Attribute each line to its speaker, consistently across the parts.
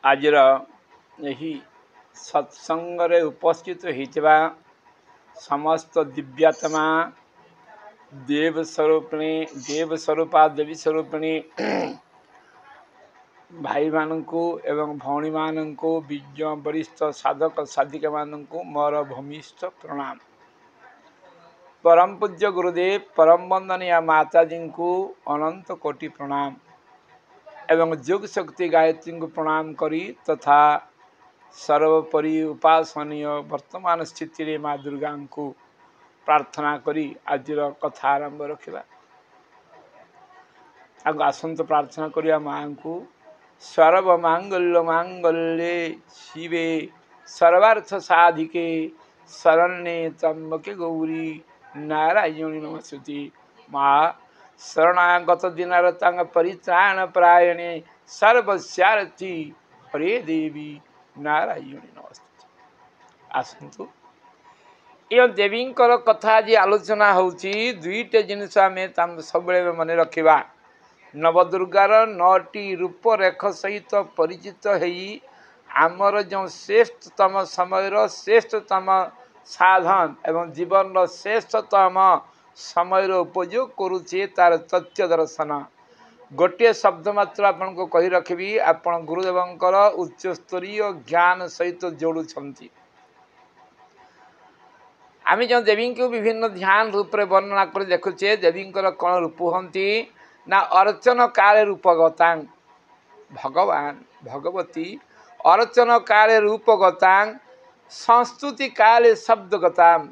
Speaker 1: आजर यही सत्संग उपस्थित होइतिबा समस्त दिव्यात्मा देव स्वरूपा देवी स्वरूपिणी भाई मानू एवं भौणी मानू विज्ञ वरिष्ठ साधक साधिका मानू मोर भूमिष्ठ प्रणाम। परम पूज्य गुरुदेव परम वंदनीय माताजी को अनंत कोटि प्रणाम एवं योग शक्ति गायत्री को प्रणाम करी तथा सर्वोपरि उपासनीय वर्तमान स्थिति रे माँ दुर्गा को प्रार्थना करी आज कथा आरंभ रखा। आसंत प्रार्थना करिया माँ को सर्वमांगल्य मांगल्ये शिवे सर्वार्थ साधिके शरण्ये त्र्यंबके गौरी नारायणी नमस्तुते। माँ शरणागत दिनारतांग परित्राण परायणे सर्वस्यार्थी हरे देवी नारायणी नमस्तुते। आसतु ये देवी कथा आज आलोचना होची दुईटा जिनस आम सब मन रखा। नवदुर्गार 9टी रूपरेख सहित परिचित होई आमर जो श्रेष्ठतम समय श्रेष्ठतम साधन एवं जीवन श्रेष्ठतम समय उपयोग करुचे तार तथ्य दर्शन गोटे शब्द मात्र आपन को कही रखी आपण गुरुदेवंकर उच्चस्तरीय ज्ञान सहित जोड़ुंट। आम जो देवी को विभिन्न ध्यान रूप में वर्णना कर देखुचे देवी कौन रूप हंती ना अर्चन काले रूपगतांग भगवान भगवती अर्चन काले रूपगतांग संस्तुति काले शब्दगतांग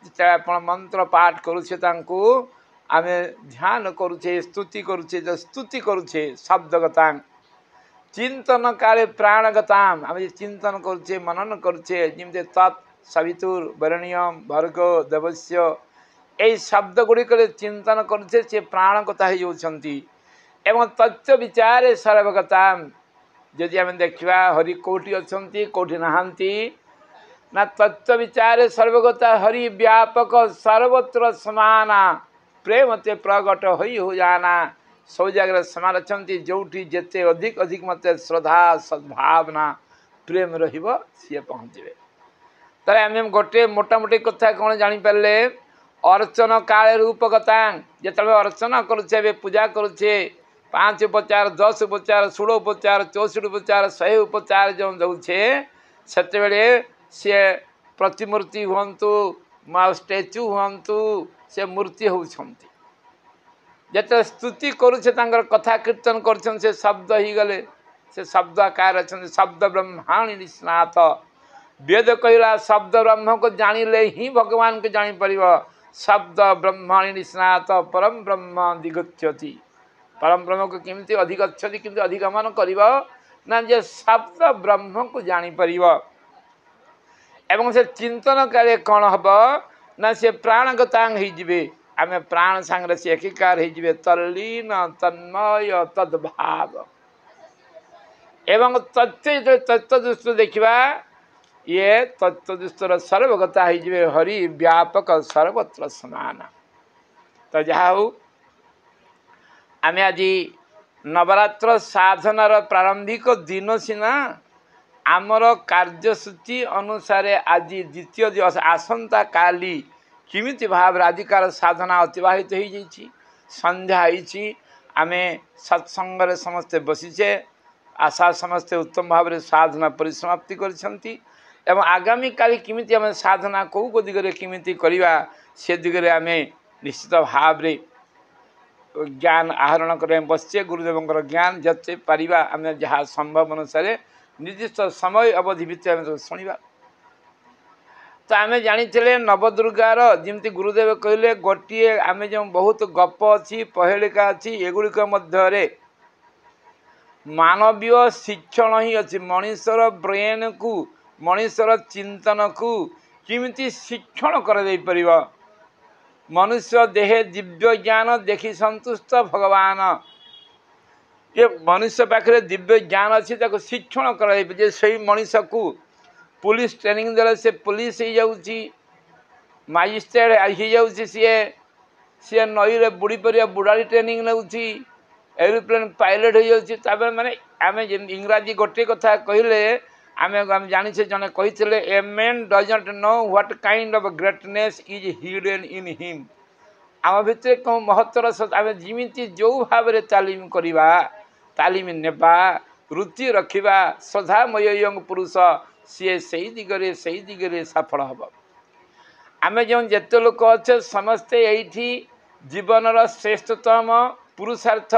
Speaker 1: जिते आप मंत्र पाठ करुचे आम ध्यान करुचे स्तुति करुचे जो स्तुति करुचे शब्दगतांग चिंतन काले प्राणगताम आम चिंतन करुचे मनन करुचे जमी तत् सवितुर वरणीयम भर्गो देवस्य यही शब्द गुड़िक चिंतन करुचे से प्राणगता होती एवं तथ्य विचार सर्वगता जदि आम देखा हरि कौटी अच्छा कौटी नहांती ना तथ्य विचार सर्वगता हरि व्यापक सर्वत्र समाना प्रेम ते प्रगट हो जाना सब जगह समान अच्छा जोटी जिते अधिक अधिक मत श्रद्धा सद्भावना प्रेम सी पहुँचे। तर आम गोटे मोटामोटी कथा कौन जापारे अर्चन काले रूपगतांग जो अर्चना करुचे पूजा करुचे 5 उपचार 10 उपचार 16 उपचार 64 उपचार 100 उपचार जो दौचे से सी प्रतिमूर्ति हूँ स्टैच्यू हूँ से मूर्ति होती जिते स्तुति करुचे कथा कीर्तन कर शब्द ही गले से शब्द आकार अच्छा शब्द ब्रह्माणी निष्णात वेद कहला शब्द ब्रह्म को जानिले ही भगवान को जापर शब्द ब्रह्माणी निष्णात परम ब्रह्म दिगच्छति परम ब्रह्म को किमती अधिगछति किंतु अधिगमन करना जे शब्द ब्रह्म को जापर एवं से चिंतन कार्य कौन हम ना से प्राणगतांग हो आम प्राण सांगे से एकीकार हो तल्लीन तन्मय तद्भाव एवं तथ्य तत्व दृष्टि देखा ये तत्वदुस्तर सर्वगता हो हरि व्यापक सर्वत्र समान। तो जहाँ आम आज नवरात्र साधनार प्रारंभिक दिन सीना आमर कार्यसूची अनुसार आज द्वितीय दिवस आसंता काली किमिति भाव राधिकार साधना अतिवाहित हो जाइए संध्या होती आम सत्संग समस्ते बसीचे आशा समस्ते उत्तम भाव साधना परिसमाप्ति कर एवं आगामी काली किमिति आम साधना कौ दिगरे किमिति करवा से दिगरे आम निश्चित भाव ज्ञान आहरण कर बसचे गुरुदेव ज्ञान जते पारिबा आम जहाँ संभव अनुसार निर्दिष्ट समय अवधि भितर शुणा। तो आम जानी नवदुर्गार जमी गुरुदेव कहले गोटे आम जो बहुत गप अच्छी पहेलिका अच्छी एगुड़िक मध्य मानवीय शिक्षण ही अच्छी मनीषर ब्रेन को मनीषर चिंतन को किमिति शिक्षण कर मनुष्य देहे दिव्य ज्ञान देखि संतुष्ट भगवान ये मनुष्य पाखे दिव्य ज्ञान अच्छी शिक्षण कर से मनीष को पुलिस ट्रेनिंग देले से पुलिस हो जाऊँगी मजिस्ट्रेट हो जाऊँगी सी नई बुड़ी पर बुढ़ाड़ी ट्रेनिंग नौची एरोप्लेन पायलट हो जाऊँगी माने आमे इंग्राजी गोटे कथा कहले आमे जानिछे जने कहिथिले a man doesn't know what kind of greatness is hidden in him. आम भितर कौन महत्तर आम जिमिति जो भाव में तालीम करवा तालीम नेबा रुचि रखा श्रद्धामय पुरुष सी से दिगरे सफल हम। आम जो जिते लोक अच्छे समस्ते यही जीवन श्रेष्ठतम पुरुषार्थ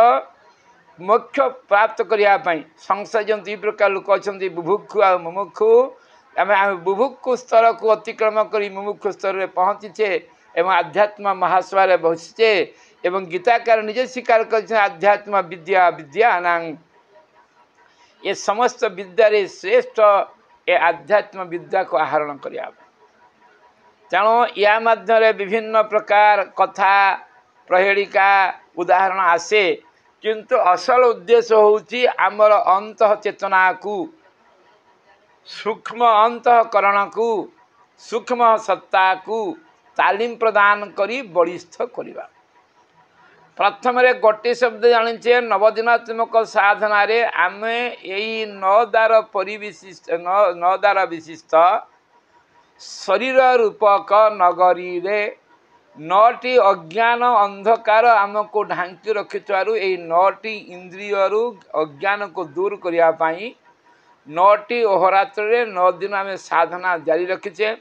Speaker 1: मोक्ष प्राप्त करने संसार जो दुई प्रकार लोक अच्छा बुभुक्षु आ मुमुक्षु आम बुभुक्षु स्तर को अतिक्रम कर मुमुक्षु स्तर में पहुँचीचे एवं आध्यात्म महासभा बसीचे एवं गीताकार निजे स्वीकार कर आध्यात्म विद्या विद्यानां ये समस्त विद्यारे श्रेष्ठ ए आध्यात्म विद्या को आहरण करने तेणु या मध्य विभिन्न प्रकार कथा प्रहेलिका उदाहरण आसे किंतु असल उद्देश्य होउची आमर अंत चेतना को सूक्ष्म अंतकरण को सूक्ष्म सत्ता को तालीम प्रदान करी बलिष्ठ करवा। प्रथम गोटे शब्द जानिचे नवदिनात्मक साधना रे आमे यही नदार विशिष्ट शरीर रूपक नगरी रे 9टी अज्ञान अंधकार आमको ढांकी रखिथारु यही 9टी इंद्रिय अज्ञान को दूर करने 9टी अहोरात्र 9 दिन आम साधना जारी रखीचे।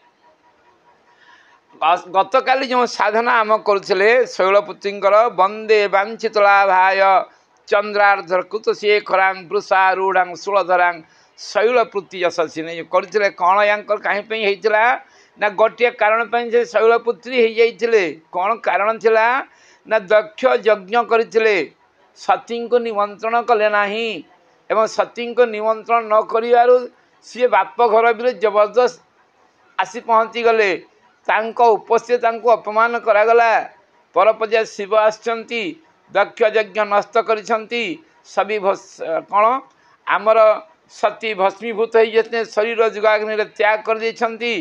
Speaker 1: गत काली जो साधना आम करुले शैलपुत्रींकर वंदे वांछितलाभाय चंद्रार्धकृत शेखरां वृषारूढ़ शूलधरां शैलपुत्री यशस्विनी करते कौन यांकर कहीं होता ना गोटे कारण से शैलपुत्री हो जाते कौन कारण थिला ना दक्ष यज्ञ करते सती को निमंत्रण कले नाही एवं सती को निमंत्रण न करिवारु सी बाप घर भी जबरदस्त आसी पहुँची गले तांको उपस्थित अपमान करागला परपजा शिव आसचंती दक्ष यज्ञ नष्ट करिसंती सभी कौन आमर सती भस्मीभूत हो जाते शरीर जुगाग्नि त्याग कर देछंती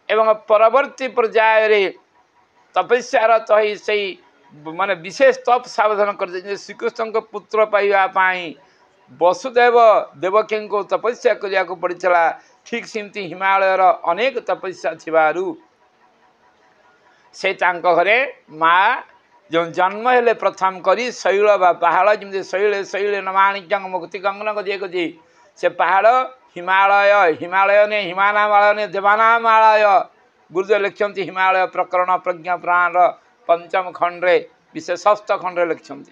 Speaker 1: एवं परवर्ती पर्याय रे तपस्यारत हो से माने विशेष तप सावधान कर श्रीकृष्ण को पुत्र पाइबापी वसुदेव देवकी को तपस्या करने को पड़ता ठीक सेमती हिमालय अनेक तपस्या थिबारु से घरे माँ जो जन्म हेले प्रथम करी शैल पहाड़ जमी शैले शैले नमाणिक्यं मुक्ति कंगन को से पहाड़ हिमालय हिमालय ने हिमानामालय ने देवानामालय गुरुदेव लिखिं हिमालय प्रकरण प्रज्ञा पुराण पंचम खंडे विशेष षष्ठ खंडे लिखिं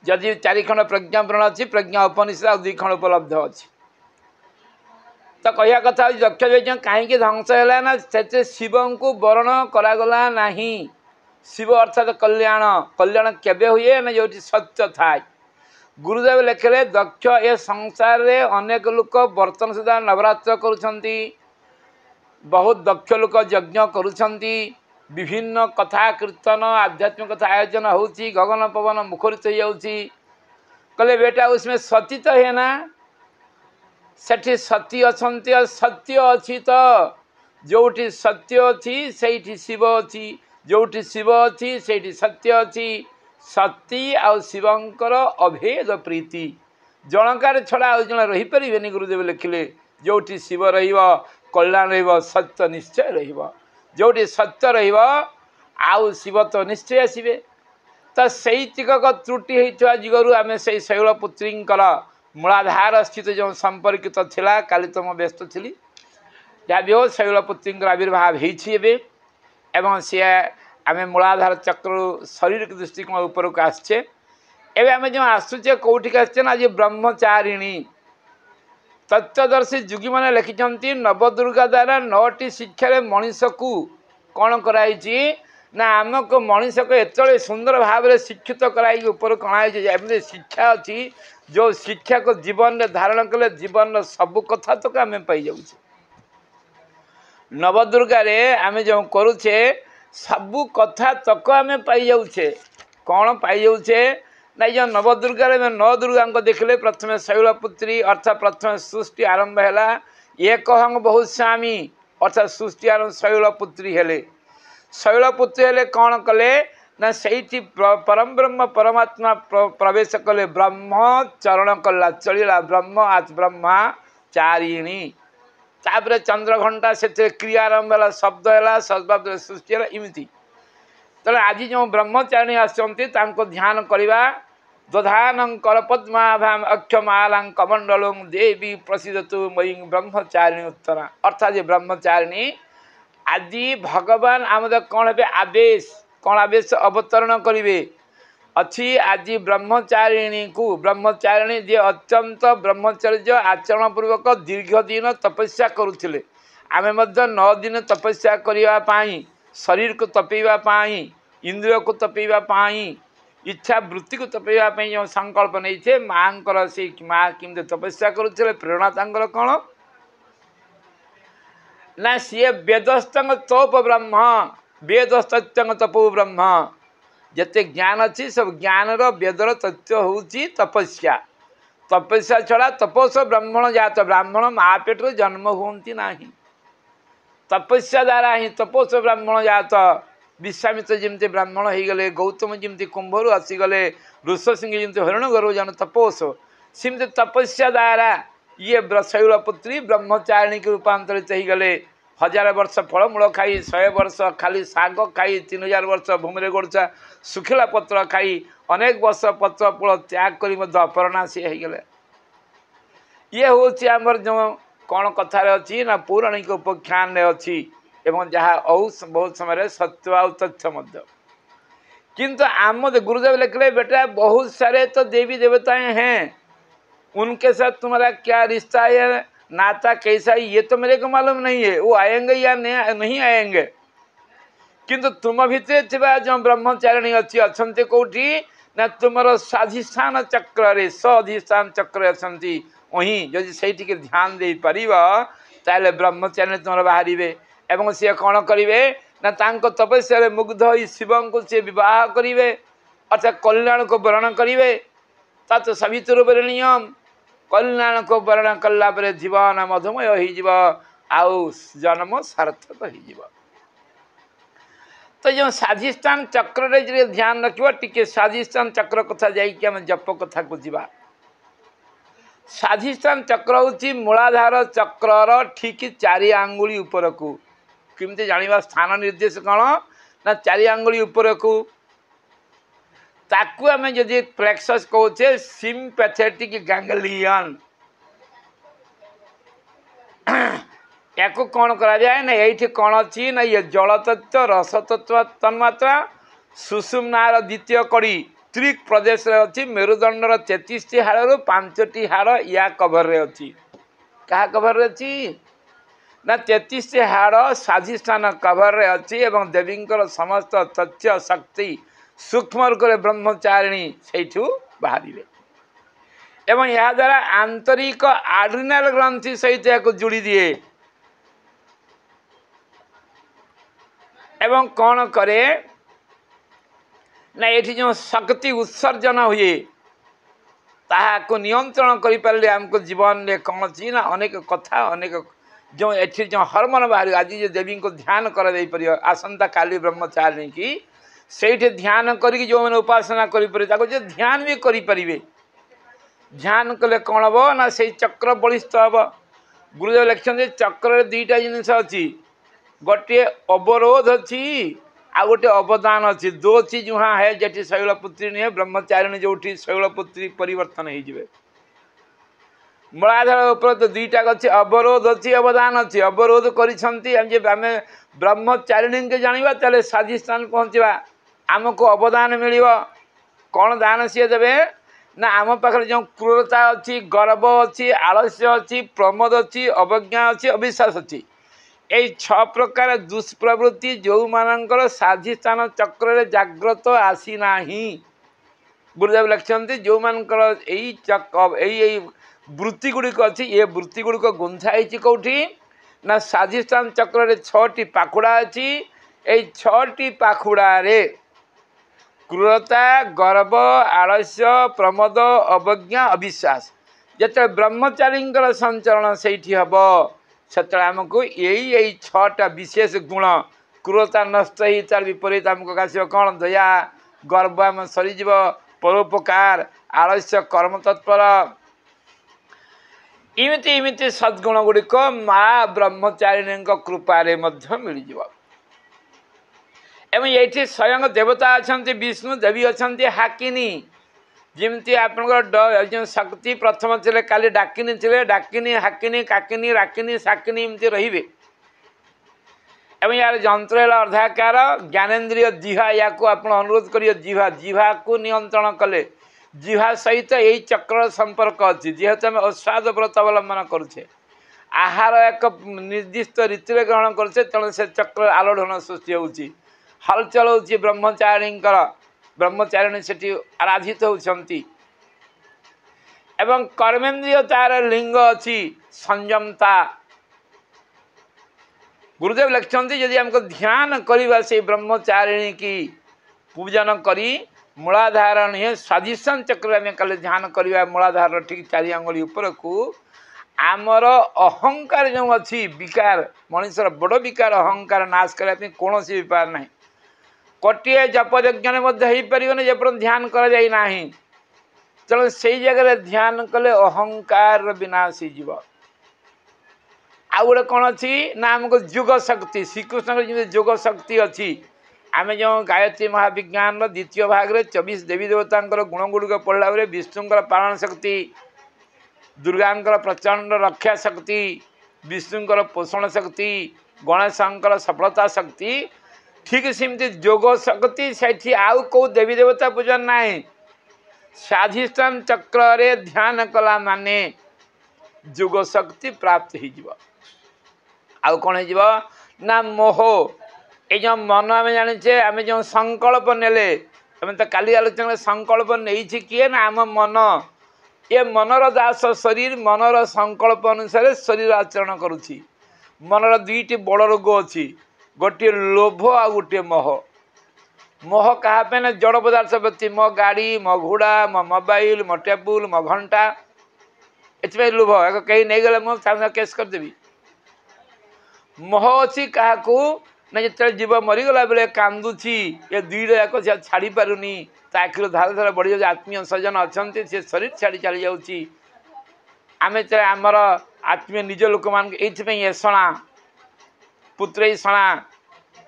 Speaker 1: जदि 4 खंड प्रज्ञा पुराण अच्छी प्रज्ञा उपनिषद 2 खंड उपलब्ध अच्छी तो कहया कथा दक्ष यज्ञ कहीं ध्वंस है ना से शिव को वर्ण करागला नहीं शिव अर्थात कल्याण कल्याण केबे हुए ना जो सत्य थाए गुरुदेव लिखले दक्ष ए संसार रे अनेक लोक बर्तन सुधा नवरात्र करुछंती बहुत दक्ष लोक यज्ञ करुछंती विभिन्न कथा कीर्तन आध्यात्मिक कथा आयोजन होउची गगन पवन मुखरित हो जाउची कहले बेटा उसमें सती तो है ना सेठी सती अछंती सत्य अच्छी तो जोठी सत्य अच्छी से शिव अच्छी जोठी शिव अच्छी से सत्य अच्छी सती आ शिवंकर अभेद प्रीति जनकार छड़ा जन रही पारे गुरुदेव लिखिले जोठी शिव रल्याण रत्य निश्चय रोटी सत्य राउ शिव तो निश्चय आसवे तो सही टिकक त्रुटि होता जुगरू आम से शैलपुत्री मूलाधार स्थित जो संपर्कित थिला काली तो मैं व्यस्त थी जहाँ भी हो शैलपुत्री आविर्भाव होती सी आम मूलाधार चक्र शरीर के दृष्टिकोण ऊपर को आसचे एवं आम जो आसुचे कौटिक आसचे ना आज ब्रह्मचारिणी तत्वदर्शी जुगी मैंने लिखिं नवदुर्गा द्वारा 9टी शिक्षा मनीष को कौन कराई ना आमको मनीष को एत सुंदर भाव में शिक्षित कराई ऊपर कणाई शिक्षा अच्छी जो शिक्षा को जीवन में धारण कले जीवन सबू कथा तक आम पाई जाऊे नवदुर्गा रे आम जो करुचे सबू कथा तक आम पाई जाऊे कौन पाई जाऊे ना जो नवदुर्गा रे 9 दुर्गा को देखले प्रथम शैलपुत्री अर्थात प्रथम सृष्टि आरंभ है एक बहुत स्वामी अर्थात सृष्टि आरंभ शैलपुत्री हेले शैलपुत्री हेले कौन कले ना से परम ब्रह्म परमात्मा प्रवेश कले ब्रह्म चरण कला चलला ब्रह्म आज ब्रह्मचारिणी तापर चंद्र घंटा से क्रिया आरंभ है शब्द है शब्द सृष्टि है इमती तेना आज जो ब्रह्मचारिणी आसती ध्यान करवा दधानं करपद्माभाम अक्षमालां कमंडलों देवी प्रसिद्धतु मयि ब्रह्मचारिणी उत्तरा अर्थात ये ब्रह्मचारिणी आज भगवान आमद कौन हे आवेश अवतरण करेंगे अच्छी आज ब्रह्मचारिणी को ब्रह्मचारिणी जे अत्यंत ब्रह्मचर्य आचरण पूर्वक दीर्घ दिन तपस्या करुले आमे 9 दिन तपस्या करने शरीर को तपैवाई इंद्रिय को तपैवाई इच्छा वृत्ति को तपैवाई जो संकल्प नहीं थे माँ से माँ किमती तपस्या करुले प्रेरणा तांकर कौन ना सी वेदस्तंग तोप ब्रह्म वेदस्तंग तपो ब्रह्म जिते ज्ञान अच्छी सब ज्ञान वेदर तथ्य हूँ तपस्या तपस्या छड़ा तपस ब्राह्मण जात ब्राह्मण माँ पेट जन्म होती ना तपस्या द्वारा ही तपस ब्राह्मण जात विश्वामित्र जमती ब्राह्मण हो गले गौतम जमती कुंभरू आसीगले ऋषसिंह जमती हरिण गर्व जन तपस सेमती तपस्या द्वारा ये शैलपुत्री ब्रह्मचारिणी के रूपांतरित हो गले 1000 वर्ष फलमूल खाई 100 वर्ष खाली शाग खाई 3000 वर्ष भूमि गोड़चा सुखिला पत्र खाई अनेक वर्ष पत्र फूल त्याग कर अपरनाशी हो गले ये हूँ आमर जो कौन कथार अच्छी ना पौराणिक उपाख्यान अच्छी एवं जहाँ बहुत समय सत्य तथ्य किंतु आम गुरुदेव लिखले बेटा बहुत सारे तो देवी देवताएं हैं उनके साथ तुम्हारा क्या रिश्ता है नाता कैसा है ये तो मेरे को मालूम नहीं है वो आएंगे या नहीं आएंगे किंतु तुम भितर थिबा जो ब्रह्मचारिणी अच्छी अच्छे कौटी ना तुमर स्वाधिष्ठान चक्र रे स्वाधिष्ठान चक्र अच्छी वहीं जदि से ध्यान दे पार ताले ब्रह्मचारिणी तुम बाहर एवं सी कौन करेंगे ना तांको तपस्या मुग्ध हो शिव को सी विवाह करेंगे अर्थात कल्याण को वर्ण करेंगे तत् सवितुर नियम कल्याण को वर्ण कला जीवन मधुमय हो जन्म सार्थक हो तो जो स्वाधिष्ठान चक्र रे ध्यान रखिबा टिके स्वाधिष्ठान चक्र कथा जाइए आम जप कथा को जीवा स्वाधिष्ठान चक्र हूँ मूलाधार चक्र ठीक 4 आंगुली ऊपर को किमती जानिबा स्थान निर्देश कौन ना 4 आंगुली ऊपर को ताकू आम जदि प्लेक्सस कहे सिम्पैथेटिक गैंग्लियन या कौन करा जाए ना ये कौन अच्छी ना ये जल तत्व रस तत्व तन्मात्रा सुषुम्नार द्वितीय कड़ी त्रिक प्रदेश अच्छी मेरुदंडर 33 हाड़ 5टी हाड़ या कभर रे अच्छी क्या कभर रे अच्छी ना 33 हाड़ स्वाधिष्ठान कभर रे अच्छी एवं देवींकर समस्त तथ्य शक्ति सूक्ष्म रूप से ब्रह्मचारिणी से बाहर एवं यह द्वारा आंतरिक आड्रिनाल ग्रंथि सहित या जोड़ी दिए एवं कौन करे ना ये जो शक्ति उत्सर्जन हुए ताको नियंत्रण कर आमको जीवन में कौन अच्छी ना अनेक कथा अनेक जो ये जो हरमोन बाहर आज जो देवी को ध्यान कर आसंता काली ब्रह्मचारिणी की से ध्यान करी जो मैंने उपासना कर ध्यान भी करें ध्यान कले कौन हम ना से चक्र बलिष्ठ हम गुरुदेव लिखते चक्र 2टा जिनिस अच्छी गोटे अवरोध अच्छी आ गोटे अवदान अच्छी 2 चीज वहाँ है जेठी शैलपुत्री नहीं है ब्रह्मचारिणी जो शैलपुत्री परिवर्तन हो मूलाधार ऊपर तो 2टा अच्छी अवरोध अच्छी अवदान अच्छी अवरोध करें ब्रह्मचारिणी के जाना तेल स्वाधिष्ठान पहुँचवा आमको अवदान मिल कौन दान सी देवे ना आम पाखे जो क्रूरता अच्छी गर्व अच्छी आलस्य अच्छी प्रमोद अच्छी अवज्ञा अच्छी अविश्वास अच्छी ये 6 प्रकार दुष्प्रवृत्ति जो मानकर स्वाधिष्ठान चक्र जाग्रत आसी ना गुरुदेव लिखते जो मानकर यही वृत्ति गुड़िक अच्छी ये वृत्ति गुड़िक गुंथाई कौटी ना स्वाधिष्ठान चक्र 6टी पाखुड़ा अच्छी ये 6टी पाखुड़े क्रूरता गर्व आलस्य प्रमोद अवज्ञा अविश्वास जिते ब्रह्मचारी संचरण से हम से आमको यही 6टा विशेष गुण क्रूरता नष्ट ही तार विपरीत आमको आसो कौन दया गर्व आम सरीज परोपकार आलस्य कर्म तत्पर इमिति इमिति सद्गुण गुड़िक माँ ब्रह्मचारिणी कृपारे मिल एवं ये स्वयं देवता अच्छा विष्णु देवी अच्छा हाकिनी जमती आप शक्ति प्रथम थे काली डाकिनी थे डाकिनी हाकिनी काकिनी राकिनी साकिनी एमती रे एवं यार जंत्र है अर्धाकार ज्ञानेन्द्रिय जिहा या आप अनुरोध करिए जिहा जिहा को नियंत्रण कले जिहा सहित यही चक्र संपर्क अच्छी जेहेतु आम अस्वाद व्रत अवलंबन करुचे आहार एक निर्दिष्ट रीति ग्रहण करुचे तेणु से चक्र आलोढ़न सृष्टि होची हलचल होची ब्रह्मचारिणी से आराधित होती एवं कर्मेन्द्रिय तार लिंग अच्छी संयमता गुरुदेव लिखते यदि हमको ध्यान करवा से ब्रह्मचारिणी की पूजन करी मूलाधार नहीं स्वादिष्टान चक्र आम कल ध्यान करवा मूलाधार ठीक 4 आंगुली ऊपर को आमर अहंकार जो अच्छी विकार मनुष्यर बड़ विकार अहंकार नाश करने कौन सी विपार ना गोटे जप यज्ञ हो पार जब ध्यान कर तेणु से जगह ध्यान कले अहंकार विनाश हो आउ गोटे कौन अच्छी ना आमको जोग शक्ति श्रीकृष्ण जो जोग शक्ति अच्छी आम जो गायत्री महाविज्ञान द्वितीय भाग में 24 देवी देवता गुण गुड़िक पढ़ला बेले विष्णुंकर पालन शक्ति दुर्गांकर प्रचंड रक्षा शक्ति विष्णुंकर पोषण शक्ति गणेशंकर सफलता शक्ति ठीक सेमती जोग शक्ति से आउ कौ देवी देवता पूजन ना स्वाधिष्ठान चक्र रे ध्यान कला माने जोग शक्ति प्राप्त हो आउ कौन हो ना मोह ये जो मन आम जाने आम जो संकल्प नेले आम तो काली आलोचना संकल्प नहीं किए ना आम मन ये मनर दास शरीर मनर संकल्प अनुसार शरीर आचरण करुच्ची मनर दुईटी बड़ रोग अच्छी गोटे लोभ आ गोटे मोह मोह क्या ना जड़ पदार्थ प्रति मो गाड़ी मो घोड़ा मो मोबाइल मो टेबुल मो घंटा ये लोभ कहीं नहीं गले मुझे केस करदेवी मोह अच्छी क्या ना जो जीव मरीगला बेले कांदुची ये दुईटा जाक छाड़ी पारुनी आखिर धार धार बढ़ी जाए आत्मीय सज्जन अच्छा सी शरीर छाड़ी चली जाऊँगी आम आमर आत्मीय निज लोक मान ये शणा पुत्र शणा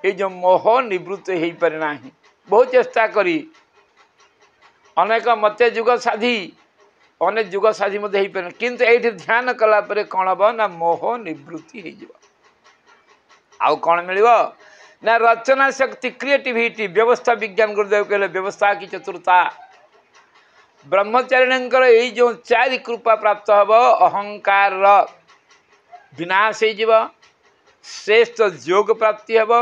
Speaker 1: ये जो मोह निवृत्त हो पारिना बहुत चेष्टा करी अनेक मत जुग साधी अनेक जुग साधी हो पारे किंतु ये ध्यान कलापर कौन हम ना मोह निवृत्ति हो आउ कौन मिल ना रचना शक्ति क्रिएटिविटी व्यवस्था विज्ञान गुरुदेव कहले व्यवस्था की चतुरता ब्रह्मचारिणी यही जो 4 कृपा प्राप्त हम अहंकार विनाश हो श्रेष्ठ योग प्राप्ति हम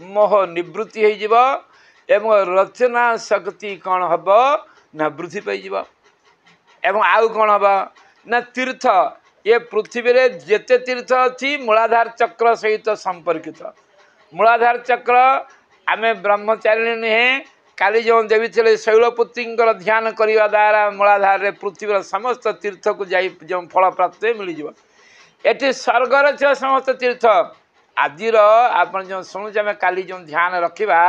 Speaker 1: मोह निवृत्ति हो एवं रचना शक्ति कौन हम ना वृद्धि पाई एवं आउ कौन हम ना तीर्थ ये पृथ्वी रे जेते तीर्थ अच्छी मूलाधार चक्र सहित संपर्कित मूलाधार चक्र आम ब्रह्मचारिणी नुहे काली जो देवी थे शैलपुत्री ध्यान करने द्वारा मूलाधार रे पृथ्वी समस्त तीर्थ को जा जो फल प्राप्त मिल ये स्वर्गर छे समस्त तीर्थ आज आप जो शुणुचे आम काली जो ध्यान रखा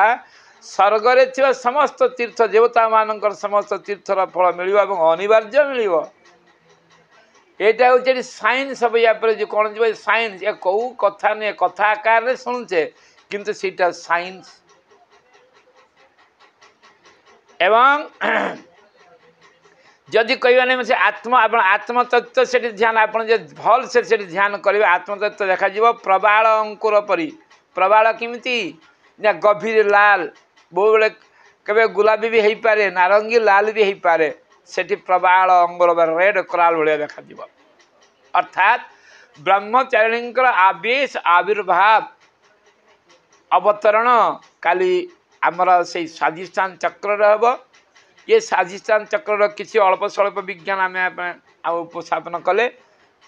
Speaker 1: स्वर्गर थी समस्त तीर्थ देवता मान समस्त तीर्थर फल मिल अनिवार्य मिल यहाँ हूँ साइंस सब या जो कौन जो साइंस ये कौ कथा नुहे कथा आकार शुणुचे किंतु सीटा साइंस एवं जदि कहने से आत्मा आप आत्मतत्व से ध्यान आप भल से ध्यान करेंगे आत्मतत्व देखा प्रबाल अंकुर परी प्रबाल किमिति ना गभीर लाल बहु बेले कभी गुलाबी भी हो पारे नारंगी लाल भी हो पारे से प्रबाल अंगुर रेड कराल भाया देखा अर्थात ब्रह्मचारिणी आवेश आविर्भाव अवतरण काली आमर से स्वाधिष्ठान चक्र हम ये स्वाधिष्ठान चक्र किसी अल्प स्वल्प विज्ञान आम उपस्थापन कले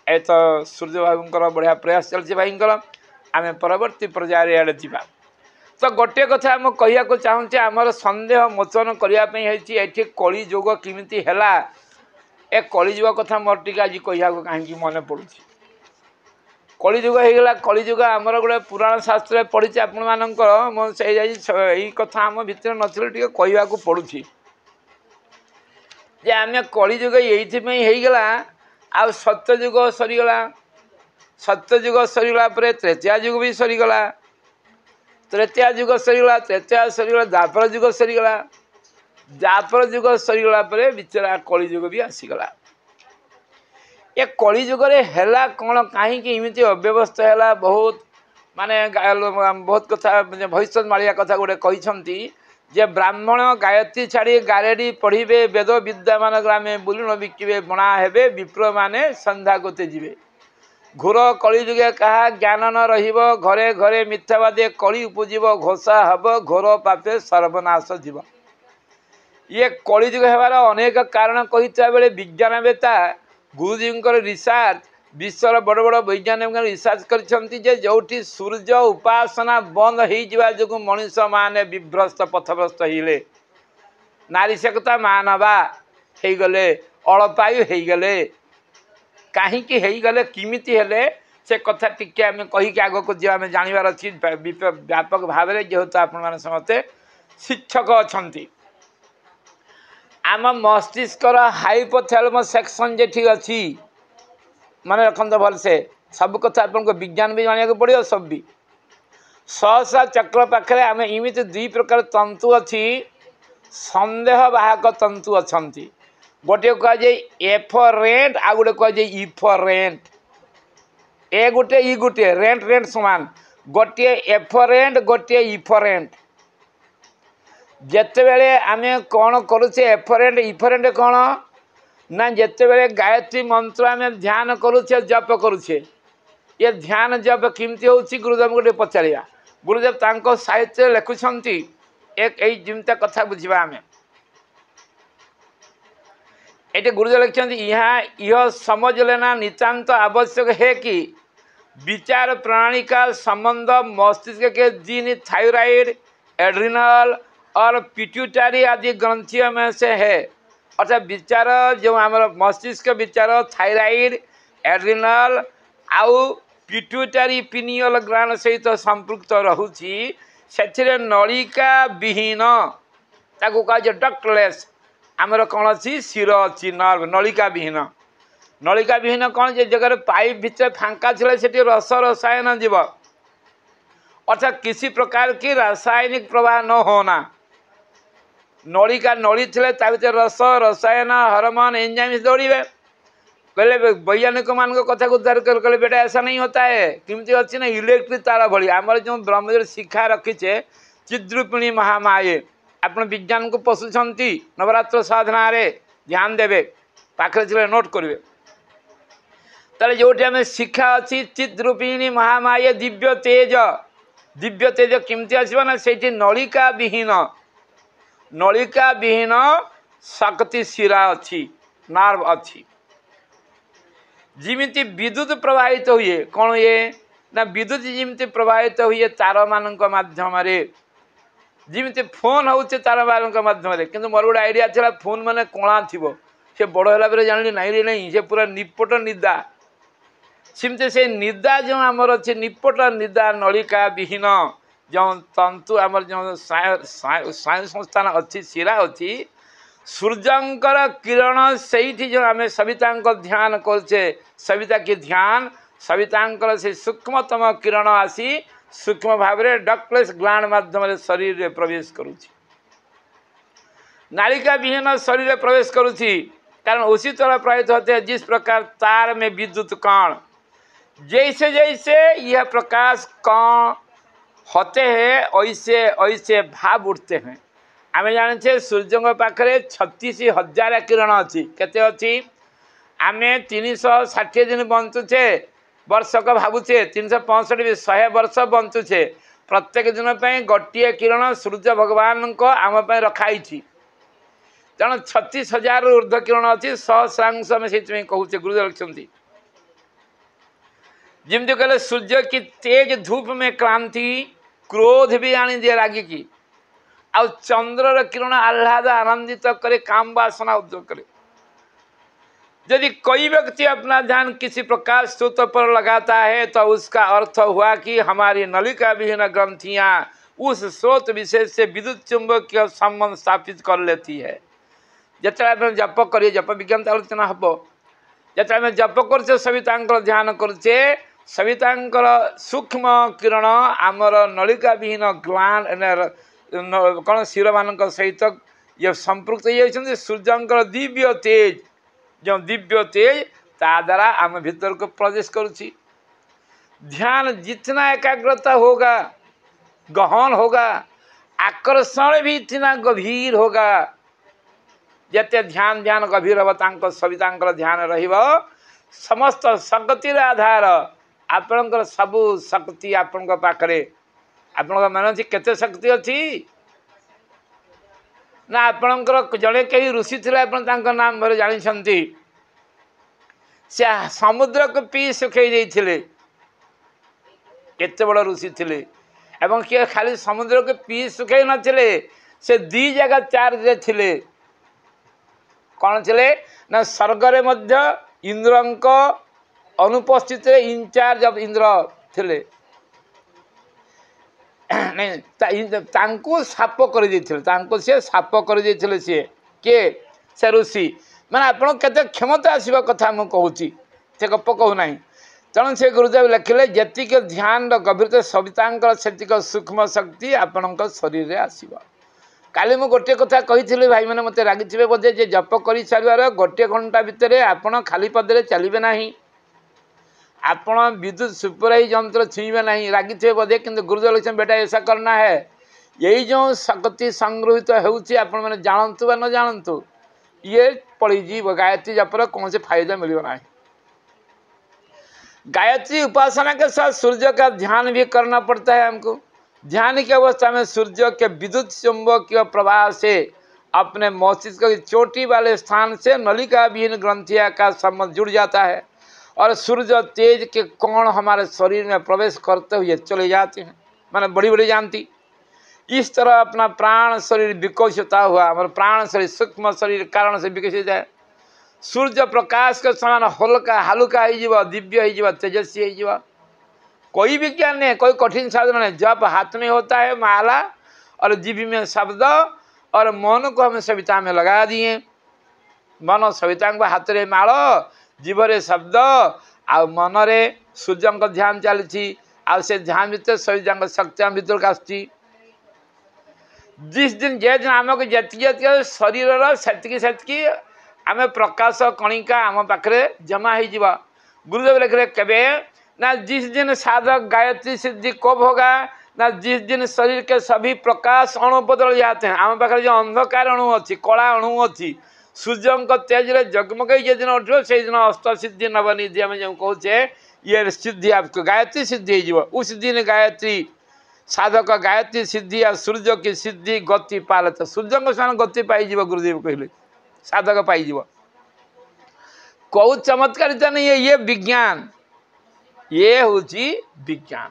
Speaker 1: ए तो सूर्य बाबूर बढ़िया प्रयास चलती भाई आम परवर्ती पर्यायर आड़े जा तो गोटे कथा आम कह चाहूँचे आमर सन्देह मोचन करने कली जोग किमिति है ए कली जुग कथा मोर टी आज कह कहीं मन पड़ू कलिजुग होगा कलिजुग आमर गोटे पुराण शास्त्र पढ़ी आपण मान कथा आम भितर नी कहवाक पड़ुछि जे आम कलिजुग येगला आ सत्यजुग सरीगला सत्यजुग सरीगला त्रेतया जुग भी सरीगला त्रेतया जुग सरीगला त्रेतया सरीगला द्वापर जुग सरीगला द्वापर जुग सरीगला बिचरा कलिजुग भी आसीगला ये कलिजुग है कौन कहीं इमती अव्यवस्था है बहुत माने बहुत कथा भविष्य मालिया कथा गोटे कहते जे ब्राह्मण गायत्री छाड़ी गारेडी पढ़े वेद विद्या मान ग्रामे बुलुण बिकिबे बणा हेबे विप्र माने संध्या गोते जीवे घोर कलिजुगे कहा ज्ञान न रहिब घरे घरे मिथ्यावादे कली उपजीव घोषा हब घोर पापे सर्वनाश जीव ये कलिजुग हेबार अनेक कारण कही बेले विज्ञानवेत्ता गुरुजी रिसर्च विश्वर बड़ बड़ वैज्ञानिक रिसर्च कर जोठी सूर्य उपासना बंद हो मनीष माने विभ्रस्त पथभ्रस्त हिले नारी सेकता मानवा हो गले अड़पायु हो गले कहीं गले किमिति हेले से कथा टिके आम कहीकि आग को आम जानवर अच्छी व्यापक भाव में जेहेतु आपण समस्ते शिक्षक अच्छा आम मस्तिष्कर हाइपोथैलेमस सेक्शन जेठी अच्छी मन रखते भल से सब कथा आपको विज्ञान भी जाना पड़ो सब भी सहसा चक्र पाखे आम इमित दुई प्रकार तंतु अच्छी संदेह बाहक तंतु अच्छा गोटे कहुए एफरेंट आ गोटे कहुए इफरेंट ए गोटे इ गोटे रेंट रेंट समान गोटे एफरेंट गोटे इफरेंट जिते बेले आम कौन करुचे एफरेंट इफरेंट कौन ना जिते बेले गायत्री मंत्र आम ध्यान करुचे जप करुचे ये ध्यान जप किमती होची गुरुदेव गोटे पचारिया गुरुदेव तांको साहित्य लिखुंट एक जिमता कथा बुझा आम ये गुरुदेव लिखते यहाँ यह समझ लेना नितांत आवश्यक है कि विचार प्रणाली का संबंध मस्तिष्क के जीन थायराइड एड्रिनल और पिट्यूटरी आदि ग्रंथियों में से है अर्थात विचार जो हमारे मस्तिष्क विचार थायराइड एड्रिनल आउ पिट्यूटरी पिनियल ग्रंथ सहित संपृक्त रहुछि से नलिका विहीन ताकू कह डक्टलेस आमर कौन अच्छी शिर अच्छी नर्व नलिका विहीन कौन जे जगह पाइप भितर फांका छे से रस रसायन जीव अर्थात किसी प्रकार की रासायनिक प्रवाह न होना नलिका नली थे भर रस रसायन हार्मोन एंजाइम दौड़े कहले वैज्ञानिक मान कथा को उद्धार कर कहले बेटा ऐसा नहीं होता है किमती अच्छी ना इलेक्ट्रिक तार भली आमर जो ब्रह्मदेव शिक्षा रखीचे चिद्रूपिणी महामाये आपण विज्ञान को पशुंट नवरात्र साधना रे ध्यान देवे पाखे नोट करेंगे ताले जोटी आम शिक्षा अच्छी चिद्रूपिणी महामाये दिव्य तेज किमती आसो ना से नलिका विहीन शक्ति शिरा अच्छी नार्व अच्छी जिमिति विद्युत प्रवाहित हुए कौन ये ना विद्युत जिमिति प्रवाहित हुए तार मान मध्यम जिमिति फोन होचे तार मान मध्यम किंतु मोर गोटे आइडिया था फोन माने कणा थी से बड़ है जानी नाई रे नहीं से पूरा निपट निदा सिमते से निदा जो आमर अच्छे निपट निदा नलिका विहीन जो तंतु आमर जो स्नायु संस्थान अच्छी शिरा अच्छी सूर्यंकर किरण से जो आम सविता ध्यान करचे सविता की ध्यान सविता से सूक्ष्मतम किरण आसी सूक्ष्म भाव में डक्टलेस ग्लैंड माध्यम शरीर में प्रवेश करुच्ची नालिका विहीन शरीर में प्रवेश करुच्ची कारण उसी तरह प्रभावित होते हैं जिस प्रकार तार में विद्युत कण जैसे जैसे यह प्रकाश कण होते हैं ऐसे ऐसे भाव उठते हैं आम जाने सूर्य पाखे 36,000 किरण अच्छी केते अच्छी आम 360 दिन बंचुचे वर्षक भावुचे 365 भी 100 वर्ष बंचुचे प्रत्येक दिन पर गोटे किरण सूर्य भगवान को आम रखाई तेणु 36,000 ऊर्ध्व किरण अच्छी सहस्रांश में से कहूचे गुरुदेव लिखते जमती कहले सूर्य की तेज धूप में क्रांति क्रोध भी आनी दिए रागिकी आ चंद्रर किरण आह्लाद आनंदित करे काम वासना उद्योग करे यदि कोई व्यक्ति अपना ध्यान किसी प्रकाश स्रोत पर लगाता है तो उसका अर्थ हुआ कि हमारी नलिका विहीन ग्रंथियां उस स्रोत विशेष से विद्युत चुंबकीय संबंध स्थापित कर लेती है। जिते जप करिए जप विज्ञान आलोचना हम जिते जप कर सविता ध्यान करुचे सविता सूक्ष्म किरण आमर नलिका विहीन ग्लांड कौन शिर मान सहित ये संपृक्त हो सूर्य दिव्य तेज जो दिव्य तेज ता द्वारा आम भीतर को प्रवेश करुच्ची। ध्यान जितना एकाग्रता होगा गहन होगा आकर्षण भी इतना गभीर होगा। जिते ध्यान ध्यान गभीर हम सविता ध्यान रहिब समस्त शक्तिर आधार आपणकर सबू शक्ति आपण पाखरे आपण मन केते शक्ति अच्छी ना आपणकर जड़े कई ऋषि थे आप नाम भर जानी से समुद्र को पी सुखई देते केते बड़ ऋषि थे एवं किए खाली समुद्र को पी सुखई नथिले से दी जगह चार्ज थे कौन थे ना स्वर्ग मध्य इंद्रंक अनुपस्थित इनचार्ज ऑफ इंद्र थे नहीं साप कर साप कर सी के ऋषि मैंने आपड़ के क्षमता आसवा कथा मुझे कहूँ से गप कहूना तेणु से गुरुदेव लिखिले जीक ध्यान गभीरता सविता से सूक्ष्म शक्ति आपण शरीर में आसवा। काली मु गोटे कथा कही भाई मैंने मत रागी बोधे जे जप कर सारे गोटे घंटा भितर आपण खाली पदे चलिए ना आपण विद्युत सुपरवाइज यंत्र छुईबे नहीं रागी बोधे कि गुरुदेव लिखते बेटा ऐसा करना है यही जो शक्ति संग्रहित हो जानतु व न जानतु ये पड़ीजीव गायत्री जपर कौन से फायदा मिलेगा ना। गायत्री उपासना के साथ सूर्य का ध्यान भी करना पड़ता है हमको। ध्यान की अवस्था में सूर्य के विद्युत चुंबकीय प्रवाह से अपने मस्तिष्क की चोटी वाले स्थान से नलिका विहीन ग्रंथिया का संबंध जुड़ जाता है और सूर्य तेज के कोण हमारे शरीर में प्रवेश करते हुए चले जाते हैं माने बड़ी बड़ी जानती। इस तरह अपना प्राण शरीर विकसिता हुआ हमारे प्राण शरीर सूक्ष्म शरीर कारण से विकसित है। सूर्य प्रकाश के समान हल्का हालुका हो दिव्य हो तेजस्वी हो। कोई विज्ञान नहीं कोई कठिन साधन नहीं। जब हाथ में होता है माला और जीभ में शब्द और मन को हम सविता में लगा दिए। मन सविता हाथ रे माल जीवरे शब्द आ मन रे सूर्य को ध्यान चलती से ध्यान भीतर सविता शक्ति भीतर का आसती। जिस दिन जे दिन आमको जी शरीर से आम प्रकाश कणिका आम पाखे जमा हो। गुरुदेव लिखे केवे ना जिस दिन साधक गायत्री सिद्धि कब होगा ना जिस दिन शरीर के सभी प्रकाश अणु बदल जाते हैं। आम पाखे जो अंधकार अणु अच्छी कला अणु अच्छी सूर्य तेज जगमग जो दिन उठो से दिन अष्ट सिद्धि नवनिधि आम जो कहे ये सिद्धि आपको गायत्री सिद्धि हो। उस दिन गायत्री साधक गायत्री सिद्धि आ सूर्य की सिद्धि गति पाले तो सूर्य को सान गति पाई गुरुदेव कहले साधक पाई कौ चमत्कारिता नहीं है ये विज्ञान ये हूँ विज्ञान।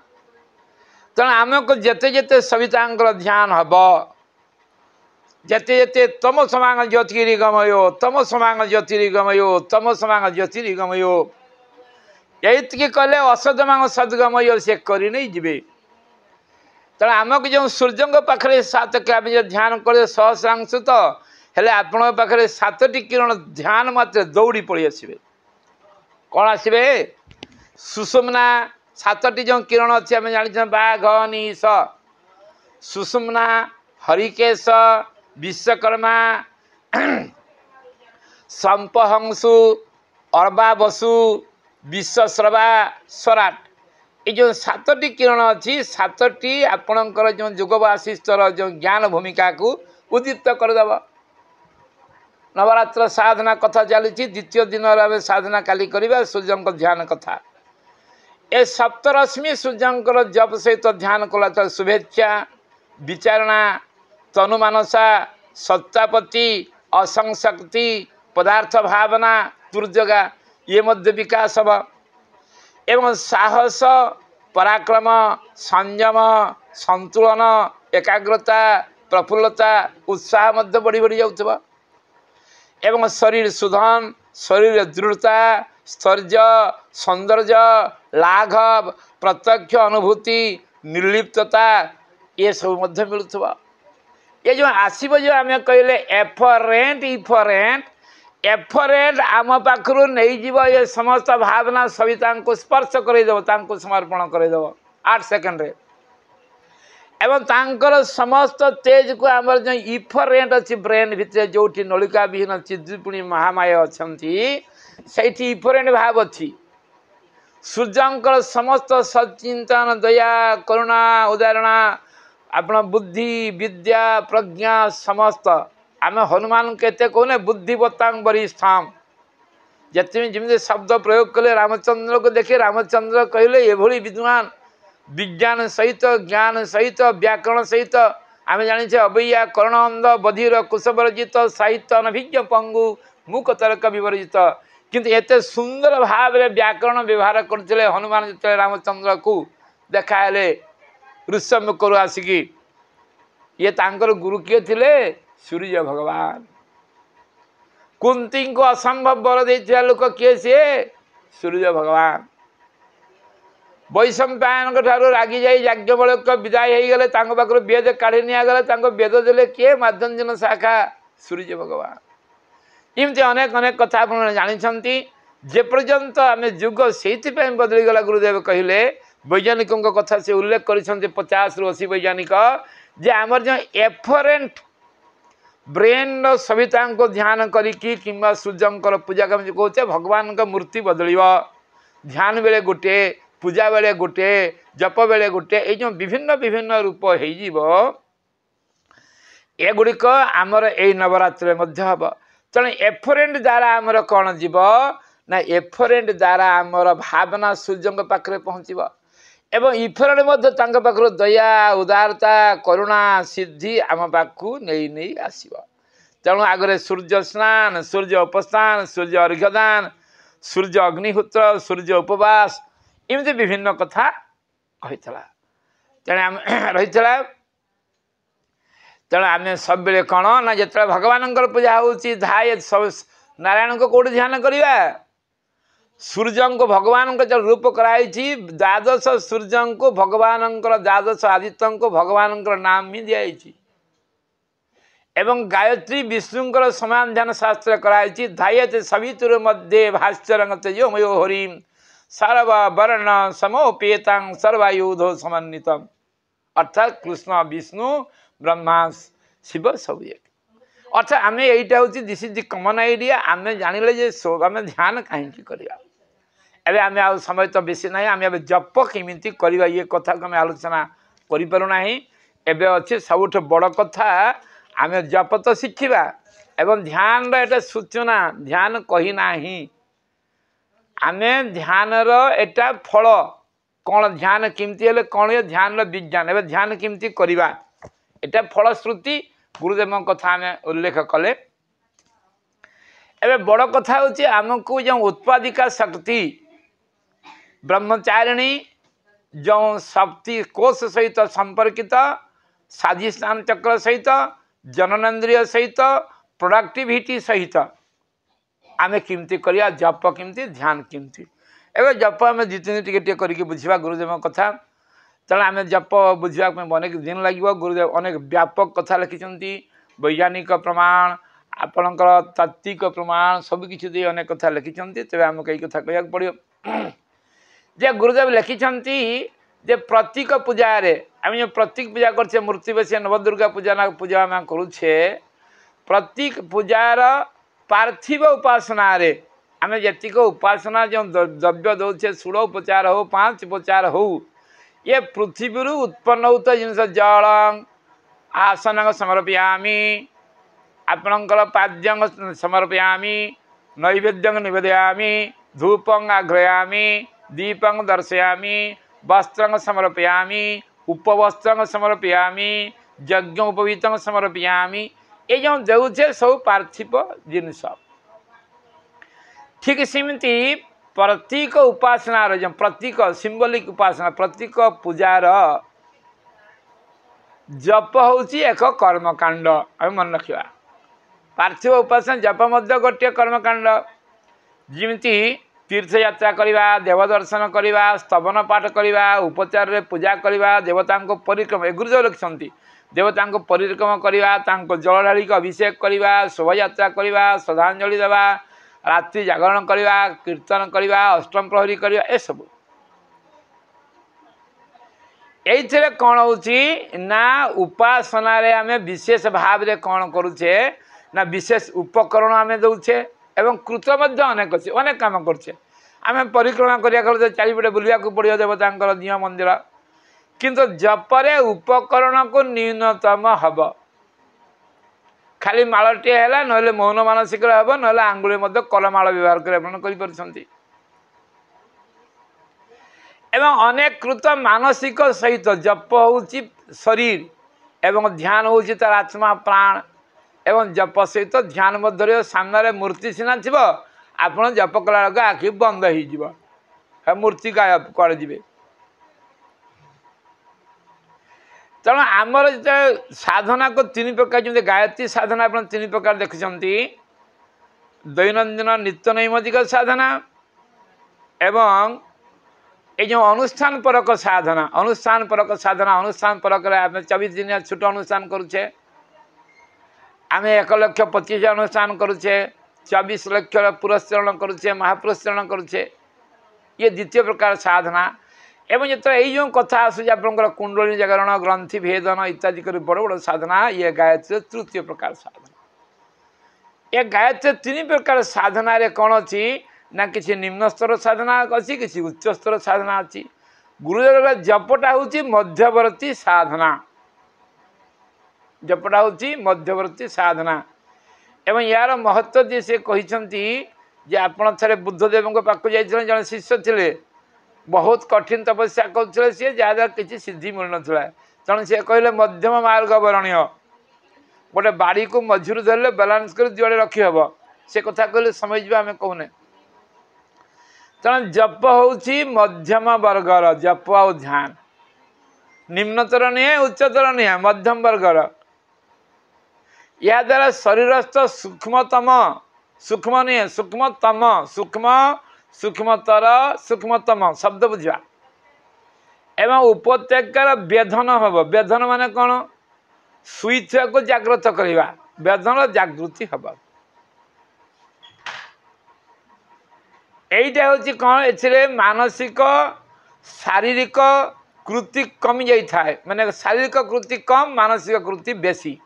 Speaker 1: तेणु आम को जिते जिते सविता ध्यान हम जिते जिते तम समांग ज्योतिर्गमयो तम समांग ज्योतिर्गमयो तम समांग ज्योतिर्गमयो ये कहले असद मांग सदगमय से कर नहीं जी। तेणु आमको जो सूर्य पाखे सात के जो ध्यान करे सहस्रांश तो हेले आपण पाखे सातटी किरण ध्यान मात्र दौड़ी पड़ी आसवे कौन आसवे सुषुम्ना सातटी जो किरण अच्छी आम जानी बाघ निश सुषुम्ना हरिकेश विश्वकर्मा संपहंसु अर्वा बसु विश्वश्रवा स्वराट ये जो सातटी किरण अच्छी सातटी आपणकर जो युग वासिष्ठर जो ज्ञान भूमिका को उद्दीप्त करदेव। नवरात्र साधना कथा चली द्वितीय दिन साधना काली करवा सूर्य ध्यान कथा ए सप्तरश्मि सूर्य जप सहित ध्यान कला शुभेच्छा विचारणा तनुमानसा सत्तापति असंशक्ति पदार्थ भावना दुर्जगा ये मध्य विकास हम एवं साहस पराक्रम संयम संतुलन एकाग्रता प्रफुल्लता उत्साह मध्य बढ़ी बढ़ी जाऊँ। एवं शरीर सुधन शरीर दृढ़ता स्थैर्य सौंदर्य लाघव प्रत्यक्ष अनुभूति निर्लिप्तता ये सब मध्य मिलुवा ये जो आसब जो आम कहले एफरेंट इफरेंट एफरेंट आम पाखु नहीं जीव ये समस्त भावना सविता को स्पर्श करदेव समर्पण करदेव 8 सेकेंड रे एवं तांकर समस्त तेज को आम जो इफरेंट अच्छी ब्रेन भितर जो नलिका विहीन चिदुपुणी महामाय अच्छा से इफरेंट भाव अच्छी सूर्यंकर समस्त सचिंतन दया करुणा उदाहरणा आपण बुद्धि विद्या प्रज्ञा समस्त आम हनुमान केते कहने बुद्धिवत्तांग वरिष्ठाम जति जमी शब्द प्रयोग कले रामचंद्र को देखे रामचंद्र कहले एभली विद्वान विज्ञान सहित ज्ञान सहित व्याकरण सहित आम जाने अवैया कर्ण अंध बधिर कुशवर्जित साहित्य अनभिज्ञ पंगु मुख तर्क विवर्जित किंतु एते सुंदर भाव में व्याकरण व्यवहार करते हनुमान जो रामचंद्र को देखाले ऋषमुखर आसिकी ये तांकर गुरु किए थे सूर्य भगवान कुंती को असंभव वर देता लोक किए सी सूर्य भगवान वैशंपायन ठार रागी जाई याज्ञवल्क्य विदाय हो गले पाखर वेद काढ़ी निगले वेद देले किए मार्दंजन शाखा सूर्य भगवान इमती अनेक अनेक कथा आप जानते जेपर्यंत आम जुग से बदलीगला गुरुदेव कहले वैज्ञानिकों कथा से उल्लेख कर 50 ରୁ 80 वैज्ञानिक जे आमर जो एफरेंट ब्रेन सविता को ध्यान करी किंबा सूर्यंकर पूजा कमी कहते भगवान का मूर्ति बदल ध्यान बेले गोटे पूजा बेले गोटे जप बेले गोटे ये विभिन्न विभिन्न रूप होगुड़िक आमर यही नवरात्र हम तेणु एफरेंट द्वारा आमर कौन जीव ना एफरेंट द्वारा आमर भावना सूर्य पाखे पहुँचब एवं इफरेंट पाखर दया उदारता करुणा सिद्धि आम पाखु नहीं नहीं आसब तेणु आगे सूर्य स्नान सूर्य उपस्थान सूर्य अर्घ्यदान सूर्य अग्निहोत्र सूर्य उपवास इमती विभिन्न कथा कही तेणु आम रही तेणु आम सब बेले कौन ना जो भगवान पूजा होची धाये सब नारायण को कौट ध्यान करवा सूर्य को भगवान जो रूप कराई द्वादश सूर्य को भगवान द्वादश आदित्य को भगवान नाम ही दिखाई एवं गायत्री विष्णुंकर समान ध्यान शास्त्र कराई धायते सवितुर मध्य भास्कर तेजोमयो हरिम सर्ववर्ण समोपेता सर्वायुधो समन्वित अर्थात कृष्ण विष्णु ब्रह्मा शिव सब एक अर्थात आम यहीटा हूँ this is the common idea आम जानिले जे आम ध्यान कहीं करवा एवं आम आ समय तो बेसी ना आम जप केमी करवा ये कथा को आम आलोचना करूना एवं अच्छे सबुठ बड़ कथा आम जप तो शिखा एवं ध्यान एटा सूचना ध्यान कहीना आम ध्यान एटा फल कौन ध्यान केमती कौन ये ध्यान विज्ञान एवं ध्यान केमती करवा एटा फलश्रुति गुरुदेव कथा आम उल्लेख कले एवं बड़ कथा हूँ आमको जो उत्पादिका शक्ति ब्रह्मचारिणी जो शक्ति कोश सहित संपर्कित स्वाधिष्ठान चक्र सहित जननेन्द्रिय सहित प्रोडक्टिविटी सहित आम केमती करवा जप केमती ध्यान केमती एवं जप आम दी तीन टे करके बुझा गुरुदेव कथा तेणु आम जप बुझा अनेक दिन लगे गुरुदेव अनेक व्यापक कथा लिखिं वैज्ञानिक प्रमाण आपणकर तात्विक प्रमाण सबकि अनेक कथा लिखिं तेज आम कई कथा कह पड़ो जे गुरुदेव लिखिं जे प्रतीक पूजा आम जो प्रतीक पूजा कर मूर्ति बसिया नवदुर्गा पूजा पूजा आम करुचे प्रतीक पूजार पार्थिव उपासना आम जी उपासना जो द्रव्य दौचे 16 उपचार हो 5 उपचार हो ये पृथ्वी उत्पन्न होता जिनस जल आसन समर्पयामी आपणकर पाद्य समर्पयामी नैवेद्य निवेदयामी धूपं आघ्रयामी दीपं दर्शयामी वस्त्र समर्पयामी उपवस्त्र समर्पयामी यज्ञ उपवीत समर्पयामी ये जो देउछे सब पार्थिव जिनस ठीक सेमती प्रतीक उपासना जो प्रतीक सिंबलिक उपासना प्रतीक पूजार जप हूँ एक कर्मकांड आम मन रखा पार्थिव उपासना जप मध्य गोटे कर्मकांड जिमती तीर्थयात्रा करवा देवदर्शन करवा स्तवन पाठ करवा उपचार रे पूजा करवा देवता परिक्रमा गुरुदेव लिखिं देवता परिक्रमा करवा जल ढाड़ी अभिषेक करवा शोभायात्रा करवा श्रद्धांजलि देवा रात्रि जागरण करवा कीर्तन करवा अष्टम प्रहरी करवा ए सब ये कौन होना उपासना रे आमे विशेष भाव रे कौन करुचे ना विशेष उपकरण आमे दौचे एवं कृत अनेक अच्छे अनेक कम करे आम परिक्रमा करा चारिपटे बुलवाक पड़ो देवता नियम मंदिर किंतु जपरे उपकरण को न्यूनतम हम खाली मालटे है ना मौन मानसिक हम ना आंगुली कलमाल व्यवहार कर एवं अनेक कृत मानसिक सहित जप हूँ शरीर एवं ध्यान हूँ तार आत्मा प्राण एवं जप सहित ध्यान मध्य सामने मूर्ति सीना थी आप जप कला आखि बंद हो मूर्ति गायब कर जी तेणु आमर जो साधना को तीन प्रकार जमी गायत्री साधना आप तीन प्रकार देखते दैनंदिन नित्य नैमित्तिक साधना एवं ये जो अनुष्ठान परक साधना अनुष्ठान परक आम 24 दिन छोट अनुष्ठान करुचे आम 1,25,000 अनुष्ठान करुचे 24 लाख पुरस्करण करुचे महापुरस्करण करुचे ये द्वितीय प्रकार साधना एवं जो यो कथा आसूँ आप कुंडली जागरण ग्रंथि भेदन इत्यादि कर बड़ बड़ साधना ये गायत्री तृतीय प्रकार साधना ये गायत्री तीन प्रकार साधना रे कौन अच्छी ना किसी निम्न स्तर साधना अच्छी किसी उच्च स्तर साधना अच्छी गुरुदेव जपटा हूँ मध्यवर्ती साधना जपटा हूँ मध्यवर्ती साधना एवं यार महत्व जी से कहते आपड़ थे बुद्धदेव पाक जाइए जन शिष्य थे बहुत कठिन तपस्या करते सी जहाँद्वारा किसी सिद्धि मिल ना तेणु सी कहले मध्यम मार्ग वर्ण्य गोटे बाड़ी को मझीर धरले बालांस कर जुआड़े रखी हम से कथा कहले समझ आम कहूने तेणु जप हूँ मध्यम वर्गर जप आ ध्यान निम्नतर नुहे उच्चतर नुहे मध्यम वर्गर या द्वारा शरीरस्थ सूक्ष्मतम सूक्ष्म नुहे सूक्ष्मतम सूक्ष्म सूक्ष्मतर सूक्ष्मतम शब्द बुझा एवं उपत्यकार व्यधन हम व्यधन माने कौन शुईथा को जागृत करवा व्यधन जागृति हम यहीटा हूँ कौन ए मानसिक शारीरिक कृति कमी जाए माने शारीरिक कृति कम मानसिक कृति बेसी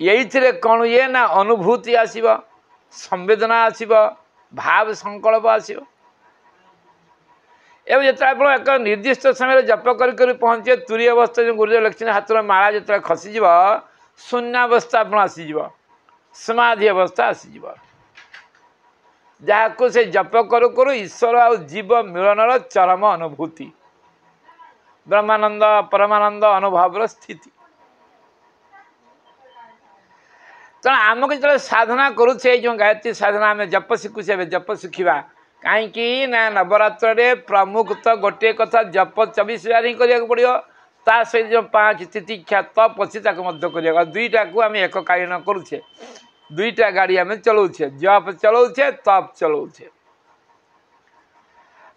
Speaker 1: यही कौन ये ना अनुभूति आसब संवेदना आसब भाव संकल्प आसब एवं जो आप एक निर्दिष्ट समय जप कर पहुँचे तुरी अवस्था जो गुरुदेव लिखते हाथ में माला जो खसीज शून्यावस्था आप आसीज समाधि अवस्था आसीज जहाँ को से जप करू करू ईश्वर आ जीव मिलनर चरम अनुभूति ब्रह्मानंद परमानंद अनुभव स्थिति तेणु आमको जो साधना करुचे जो गायत्री साधना आम जप शिखुचे जप शिखा कहीं ना नवरात्र प्रमुख तो गोटे कथा जप 24 बार ही करा पड़ो ता सहित जो 5 तिथिक्षा तप अच्छी कर दुईटा को आम एककालीन करुचे दुईटा गाड़ी आम चलाऊे जप चलाऊे तप चलाऊे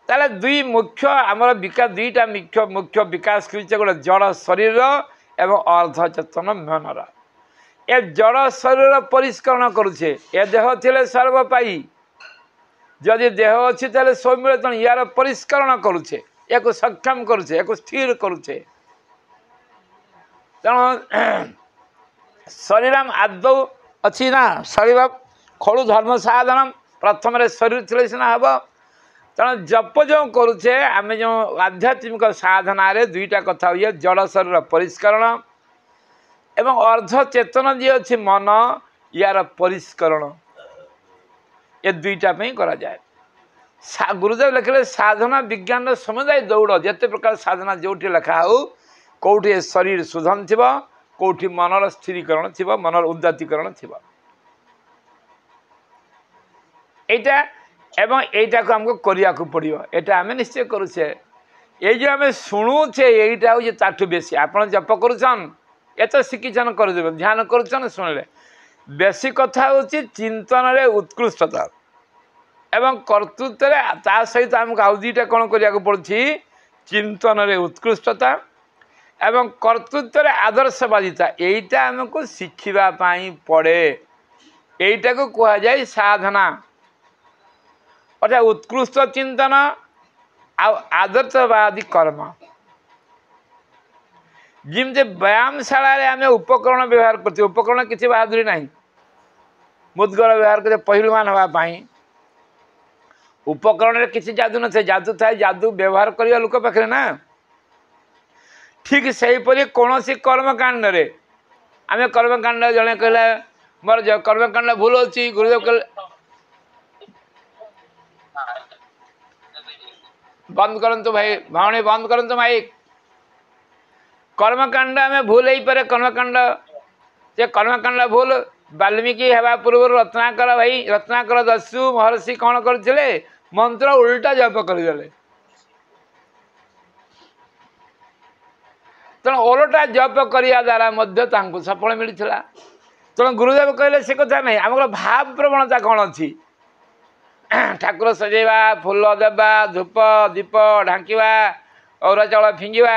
Speaker 1: ताले दुई मुख्य आमर विकास दुईटा मुख्य मुख्य विकास कर गोटे जड़ शरीर एवं अर्धचेतन मनर ए जड़ शरीर परिष्करण करुचे ए देह थे सर्वपाई जदि देह अच्छी तेल सब मिले तेणु यार परिष्करण करुचे या सक्षम करुचे या स्थिर करुचे तेणु शरीर आदौ अच्छी ना शरीर खलु धर्म साधन प्रथम शरीर थे सीना हम तेणु जप जो करुचे आम जो आध्यात्मिक साधना दुईटा कथा हुए जड़ शरीर परिष्करण एवं अर्धचेतन जी अच्छी मन यार परिष्करण ये दुईटा करा जाए गुरुदेव लिखले साधना विज्ञान समुदाय दौड़ जिते प्रकार साधना जो लिखा हो कौटी शरीर शुद्धन थी कौटी मनर स्थिरीकरण थी मनर उदातीकरण थी एटा एवं एटा को हमको करिया को पड़ो एटा आम निश्चय करुचे ये जो आम शुणुचे यहीटा हूँ ताठू बेसी आप जप करुछन एत शिक्षण कर ध्यान कर शुणिले बेसी कथा हूँ चिंतन रे उत्कृष्टता एवं कर्तृत्व ता सहित आमको आउ दुईटा कौन करने पड़ी चिंतन रे उत्कृष्टता एवं कर्तृत्व आदर्शवादिता यहीटा आमको शिखापी पड़े यहीटा को कह जाए साधना अर्थात उत्कृष्ट चिंतन आदर्शवादी कर्म जमी व्यायामशाला आम उपकरण व्यवहार करते उपकरण किसी बहादुरी ना मुदगर व्यवहार करते पहलवान हाँपाई उपकरण किसी जादू न थे जादू थाए जादू व्यवहार करने लोक पाखे ना ठीक से कौन कर्मकांड आम कर्मकांड जड़े कहला मोर कर्मकांड भूल अच्छी गुरुदेव कह बंद करंतु भाई भावनी बंद करंतु भाई कर्मकांड आम भूल हो पारे कर्मकांड से कर्मकांड भूल वाल्मीकि हवा पूर्व रत्नाकर भाई रत्नाकर दस्यु महर्षि कौन करते मंत्र उल्टा जप करदे तेणु ओलटा जप करने द्वारा सफल मिलता तेणु गुरुदेव कहले से कथा नहीं आम भाव प्रवणता कौन अच्छी ठाकुर सजेवा फूल देवा धूप दीप ढांकिवा औरा चाउल फिंगिवा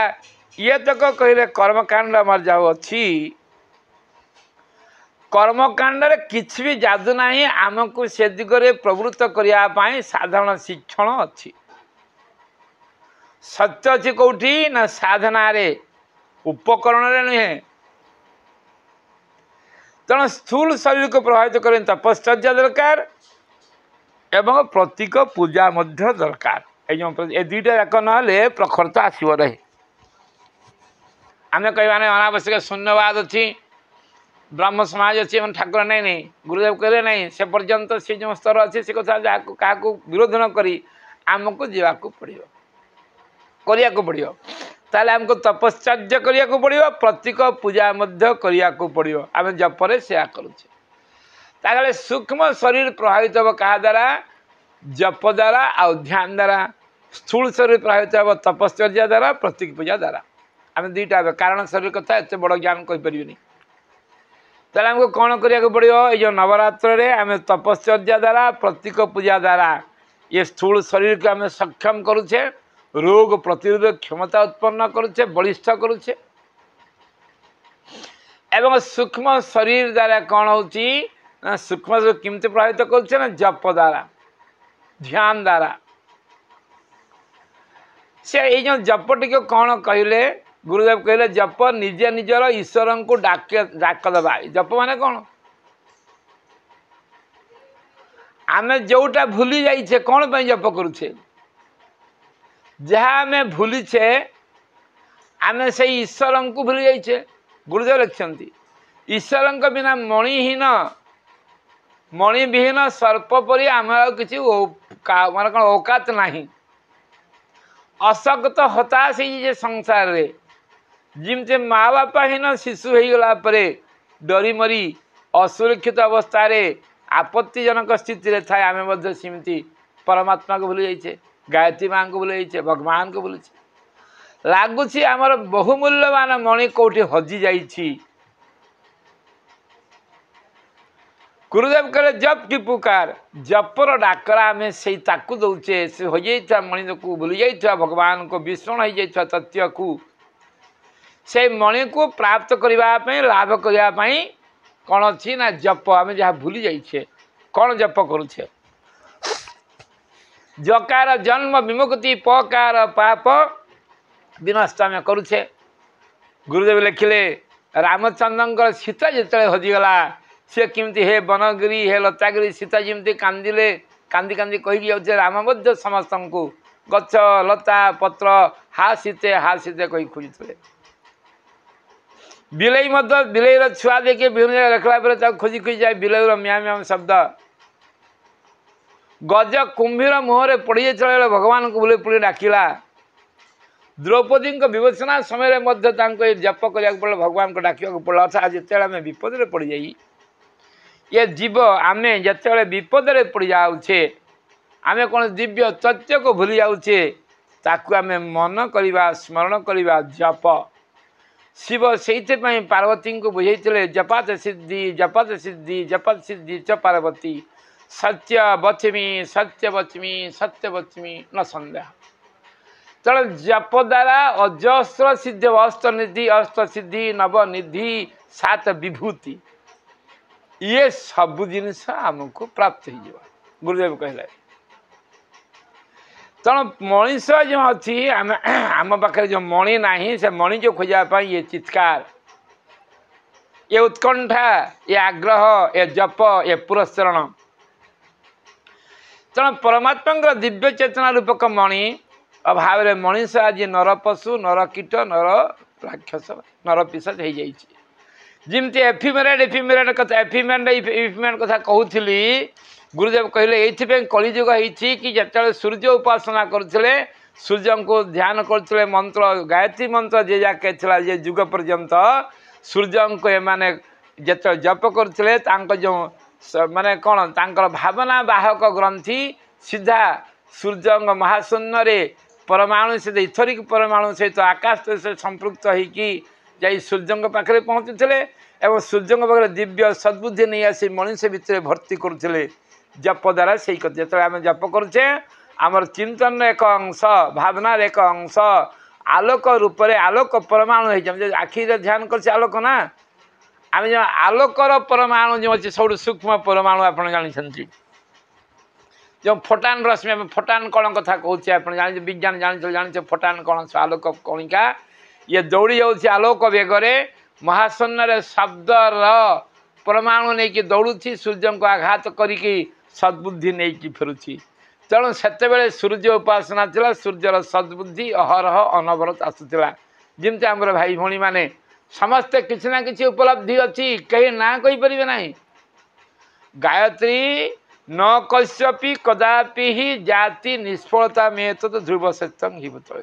Speaker 1: ये तक कहले कर्मकांड मर जाऊ अच्छी कर्मकांड किसी भी जादू ना आमको से दिगरे प्रवृत्त करने साधारण शिक्षण अच्छी सत्य अच्छी कौटी ना साधना रे उपकरण नुहे तेणु स्थूल शरीर को प्रभावित करें तपश्चर्या दरकार एवं प्रतीक पूजा मध्य दरकार ये दुईटा जाक ना प्रखरता आसव रहे आम कह अनावश्यक शून्यवाद अच्छी ब्रह्म समाज अच्छी ठाकुर नहीं गुरुदेव कहले नहीं से पर्यंत से जो स्तर अच्छे से कथा क्या विरोध न करी आमको जावाक पड़ो पड़ो ताले आमको तपश्चर्या करने को पड़ो प्रतीक पूजा करने को पड़ो आम जपरे से करुचे सूक्ष्म शरीर प्रभावित हम क्या द्वारा जप द्वारा आ ध्यान द्वारा स्थूल शरीर प्रभावित हम तपश्चर्या द्वारा प्रतीक पूजा द्वारा आम दुईटा कारण शरीर कथा एत बड़ ज्ञान कहीपरि ताले आमको कौन करने पड़ो ये नवरात्र आम तपश्चर्या द्वारा प्रतीक पूजा द्वारा ये स्थूल शरीर को आम सक्षम करुचे रोग प्रतिरोधक क्षमता उत्पन्न करुचे बलिष्ठ करुचे एवं सूक्ष्म शरीर द्वारा कौन होची सूक्ष्म शरीर किमती प्रभावित करुचे ना जप द्वारा ध्यान द्वारा से ये जप टी कौन कहले गुरुदेव कहले जप निजे निजर ईश्वर को डाक दबा जप माने कौन आम जोटा भूली जाइए कौन पर जप करुचे जहाँ आम भूलीचे आम से ईश्वर को भूली जाइए गुरुदेव लिखिं ईश्वर बिना मणिहीन मणिविहीन सर्प परी आम किसी मान कौन औकात नहीं अशक्त हताश हो संसार रे जिमते माँ बापा हीन शिशु हो गला डरी मरी असुरक्षित अवस्था रे आपत्तिजनक स्थिति थाए आम सेमती परमात्मा को भूली जाइए गायत्री माँ को भूली जाइए भगवान को भूली लगुच आमर बहुमूल्यवान मणि कौटी हजि जाइछि गुरुदेव कहले जप की पुकार जपर डाकरा आम से दौचे से हो जाइए मणि को भूली जाइए भगवान को विस्मरण हो जाइए तथ्य को से मणि को प्राप्त करने लाभ करने कौन अच्छी ना जप आम जहाँ भूली जाइए कौन जप करुचे जकार जन्म विमुक्ति पकार पाप विनष्ट आम करुचे गुरुदेव लिखिले रामचंद्र सीता जिते हजिगला सी केमती हे बनगिरी हे लतागिरी सीता जमी कांदिले कांदी कांदी कहीकि जाऊे राम मध्य समस्त को गच लता पत्र हा सीते कही खोजुले बिलई बिलईर छुआ देखिए विभिन्न रखला खोजी खोजी जाए बिलईर म्या म्या शब्द गज कुंभीर मुहर पड़े चले भगवान को बुले पुड़ी डाकिला द्रौपदी विवेचना समय जप करने पड़े भगवान को डाक पड़ा अर्थात जिते आम विपद में पड़ जाए ये जीव आम जिते विपद में पड़ जाऊे आम कौन दिव्य तथ्य को भूली जाऊे ताकू आम मन करवा स्मरण करवा जप शिव से पार्वती को बुझे जपत सिद्धि जपत सिद्धि जपत सिद्धि च पार्वती सत्य बच्मी सत्य बच्मी न संदेह। तेणु जप द्वारा अजस्र सिद्धि अष्ट सिद्धि नव निधि सात विभूति ये सब जिनस आमको प्राप्त हो गुरुदेव कहले। तेणु मनीष जो अच्छी आम पाखे जो मणि ना से मणि जो खोजा ये चित्कार ये उत्कंठा ये आग्रह ये जप ये पुरस्करण। तेणु परमात्मा दिव्य चेतना रूपक मणि अभाव मनीष आज नर पशु नर कीट नर राक्षस नर पिशाच हो जाइए। जमती एफिमेरेड कथा एफिमेंट कथा कहूली गुरुदेव कहले ये कलिजुग होती कि जिते सूर्य उपासना करते सूर्य को ध्यान करते मंत्र गायत्री मंत्र जे जाके था जे जुग पर्यंत सूर्य को एमाने जिते जप करते जो माने कौन तांकर भावना बाहक ग्रंथि सीधा सूर्य महाशून्य परमाणु सहित इथरिक परमाणु सहित आकाश से संपृक्त होगी जाई सूर्य पाखे पहुँचुले और सूर्य पाखे दिव्य सद्बुद्धि नहीं आसी मनुष्य भितर भर्ती करुले जप द्वारा से जो आम जप करुचे आमर चिंतन एक अंश भावनार एक अंश आलोक रूप से आलोक परमाणु हो आखि ध्यान कर आलोक ना आम जो आलोकर परमाणु जो अच्छे सब सूक्ष्म परमाणु आप जानते जो फोटान रश्मि आम फोटान कण कथा कहूँ आप विज्ञान जान फोटान कण आलोक कणिका ये दौड़ी जाऊँगी आलोक बेगरे महाशून्य शब्दर परमाणु नहीं कि दौड़ुची सूर्य को आघात करिकी सद्बुद्धि नहीं कि फेरुची। तेणु से सूर्य उपासना थिला सूर्यर सद्बुद्धि अहरह अनवरत आसूला जमती आमर भाई भौणी मैंने समस्ते किसी ना किसी उपलब्धि अच्छी कहीं ना कहीपर ना गायत्री न कश्यपि कदापि ही जाति निष्फलता में तो ध्रुव सत्यं ही बतले।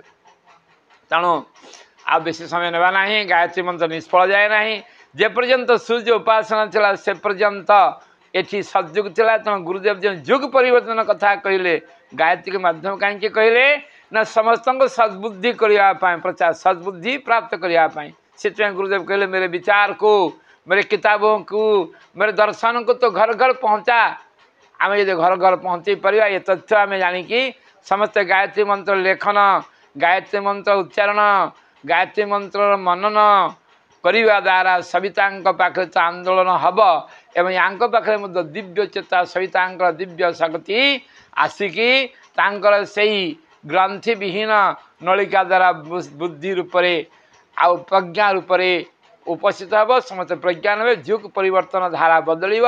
Speaker 1: तेणु आ बेसी समय नेबा नहीं गायत्री मंत्र निष्फल जाए ना जे पर्यंत सूर्य उपासना चला से पर्यंत एठी सतयुग चला। तेणु गुरुदेव जो युग परिवर्तन कथा कहले गायत्री के माध्यम कहीं कहले ना समस्त सद्बुद्धि करने प्रचार सद्बुद्धि प्राप्त करने से गुरुदेव कहले मेरे विचार को मेरे किताबों को मेरे दर्शन को तो घर घर पहुँचा। आम जो घर घर पहुँचे पारा ये तथ्य आम जानिकी समस्ते गायत्री मंत्र लेखन गायत्री मंत्र उच्चारण गायत्री मंत्र मनन करने द्वारा सविता पाखे तो आंदोलन हम एवं या पाखे दिव्य चेता सविता दिव्य शक्ति आसिकी तांकर से ग्रंथि विहीन नलिका द्वारा बुद्धि रूप आउ प्रज्ञा रूप उपस्थित हे समस्त प्रज्ञान हे युग परिवर्तन धारा बदल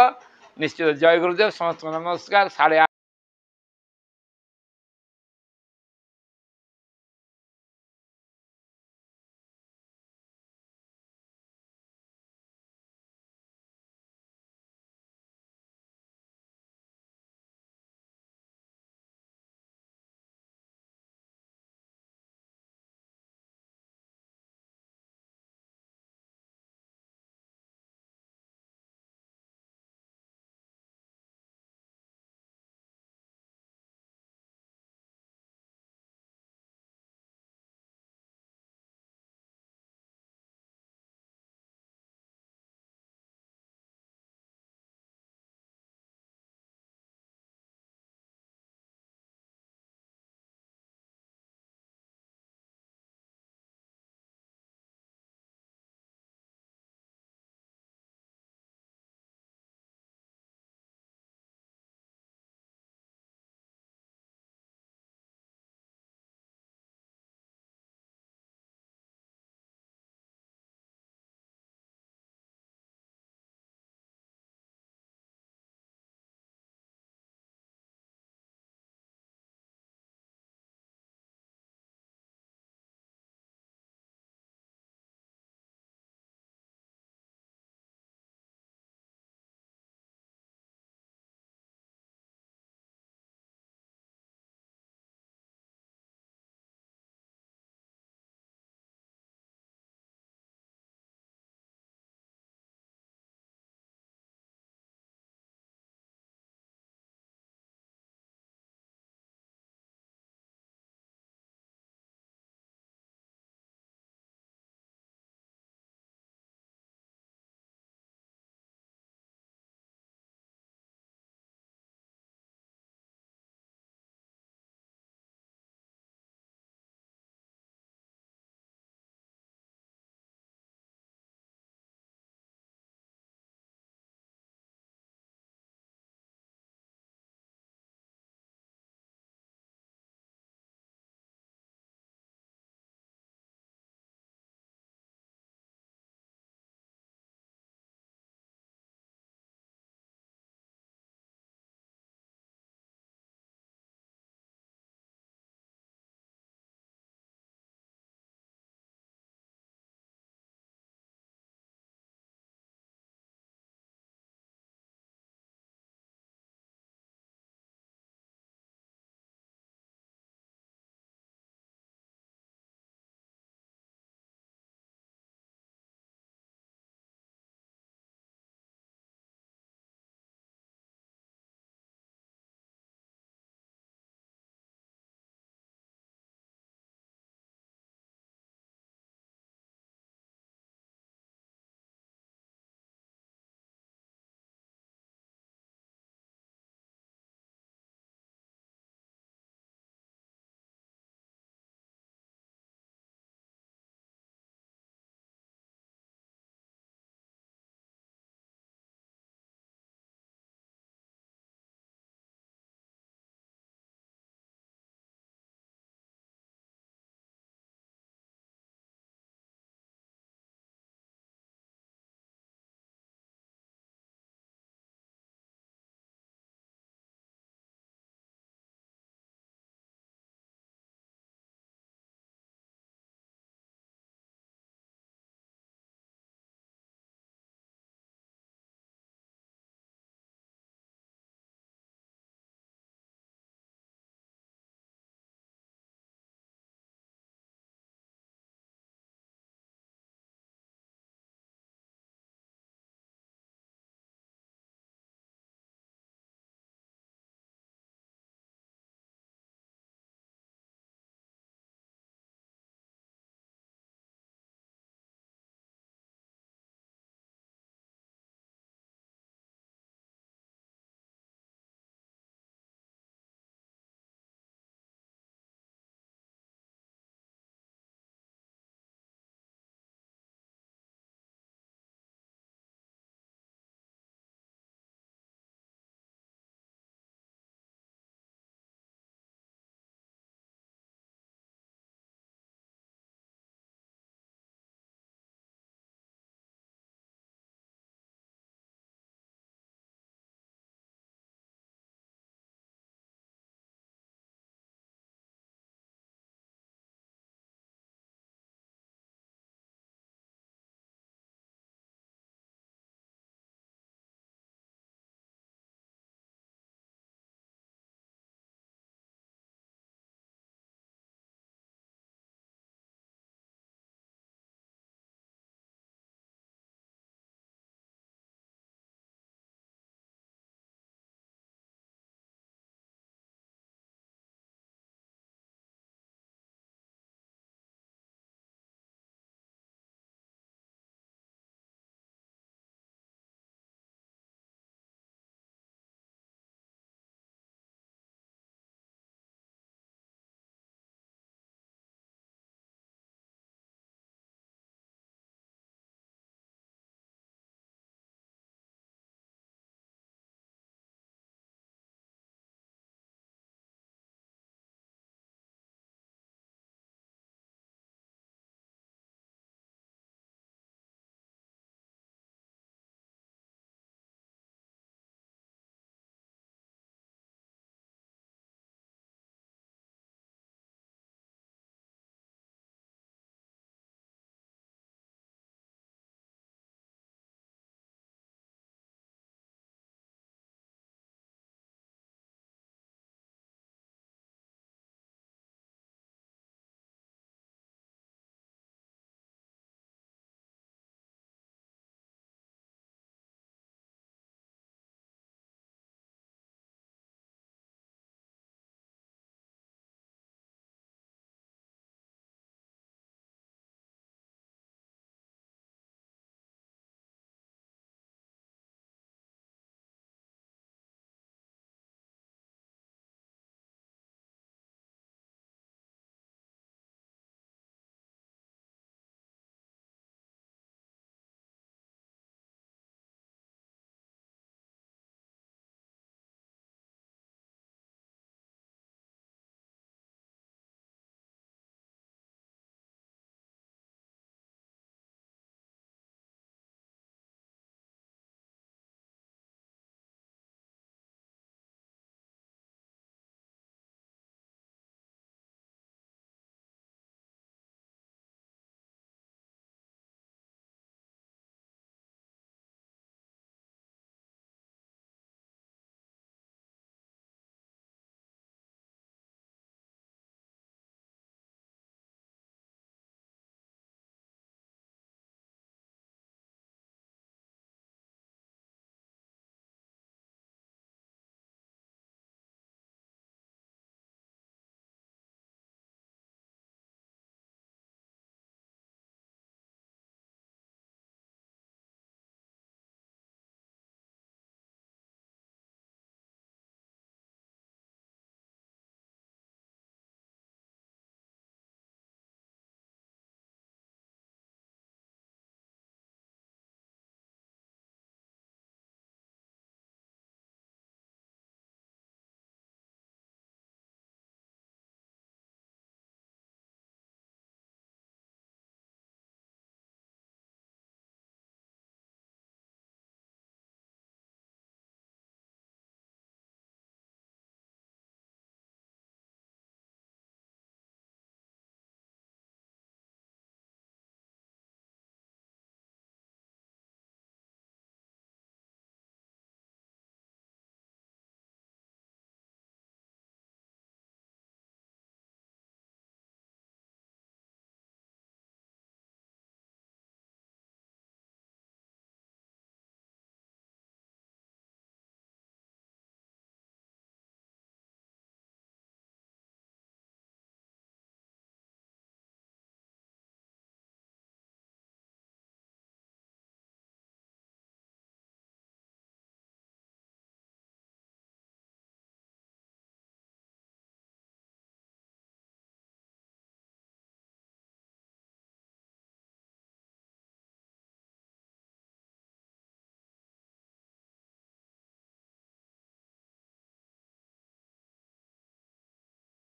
Speaker 1: निश्चित। जय गुरुदेव समस्त नमस्कार 8:30।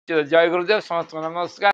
Speaker 1: जय गुरुदेव समस्त नमस्कार।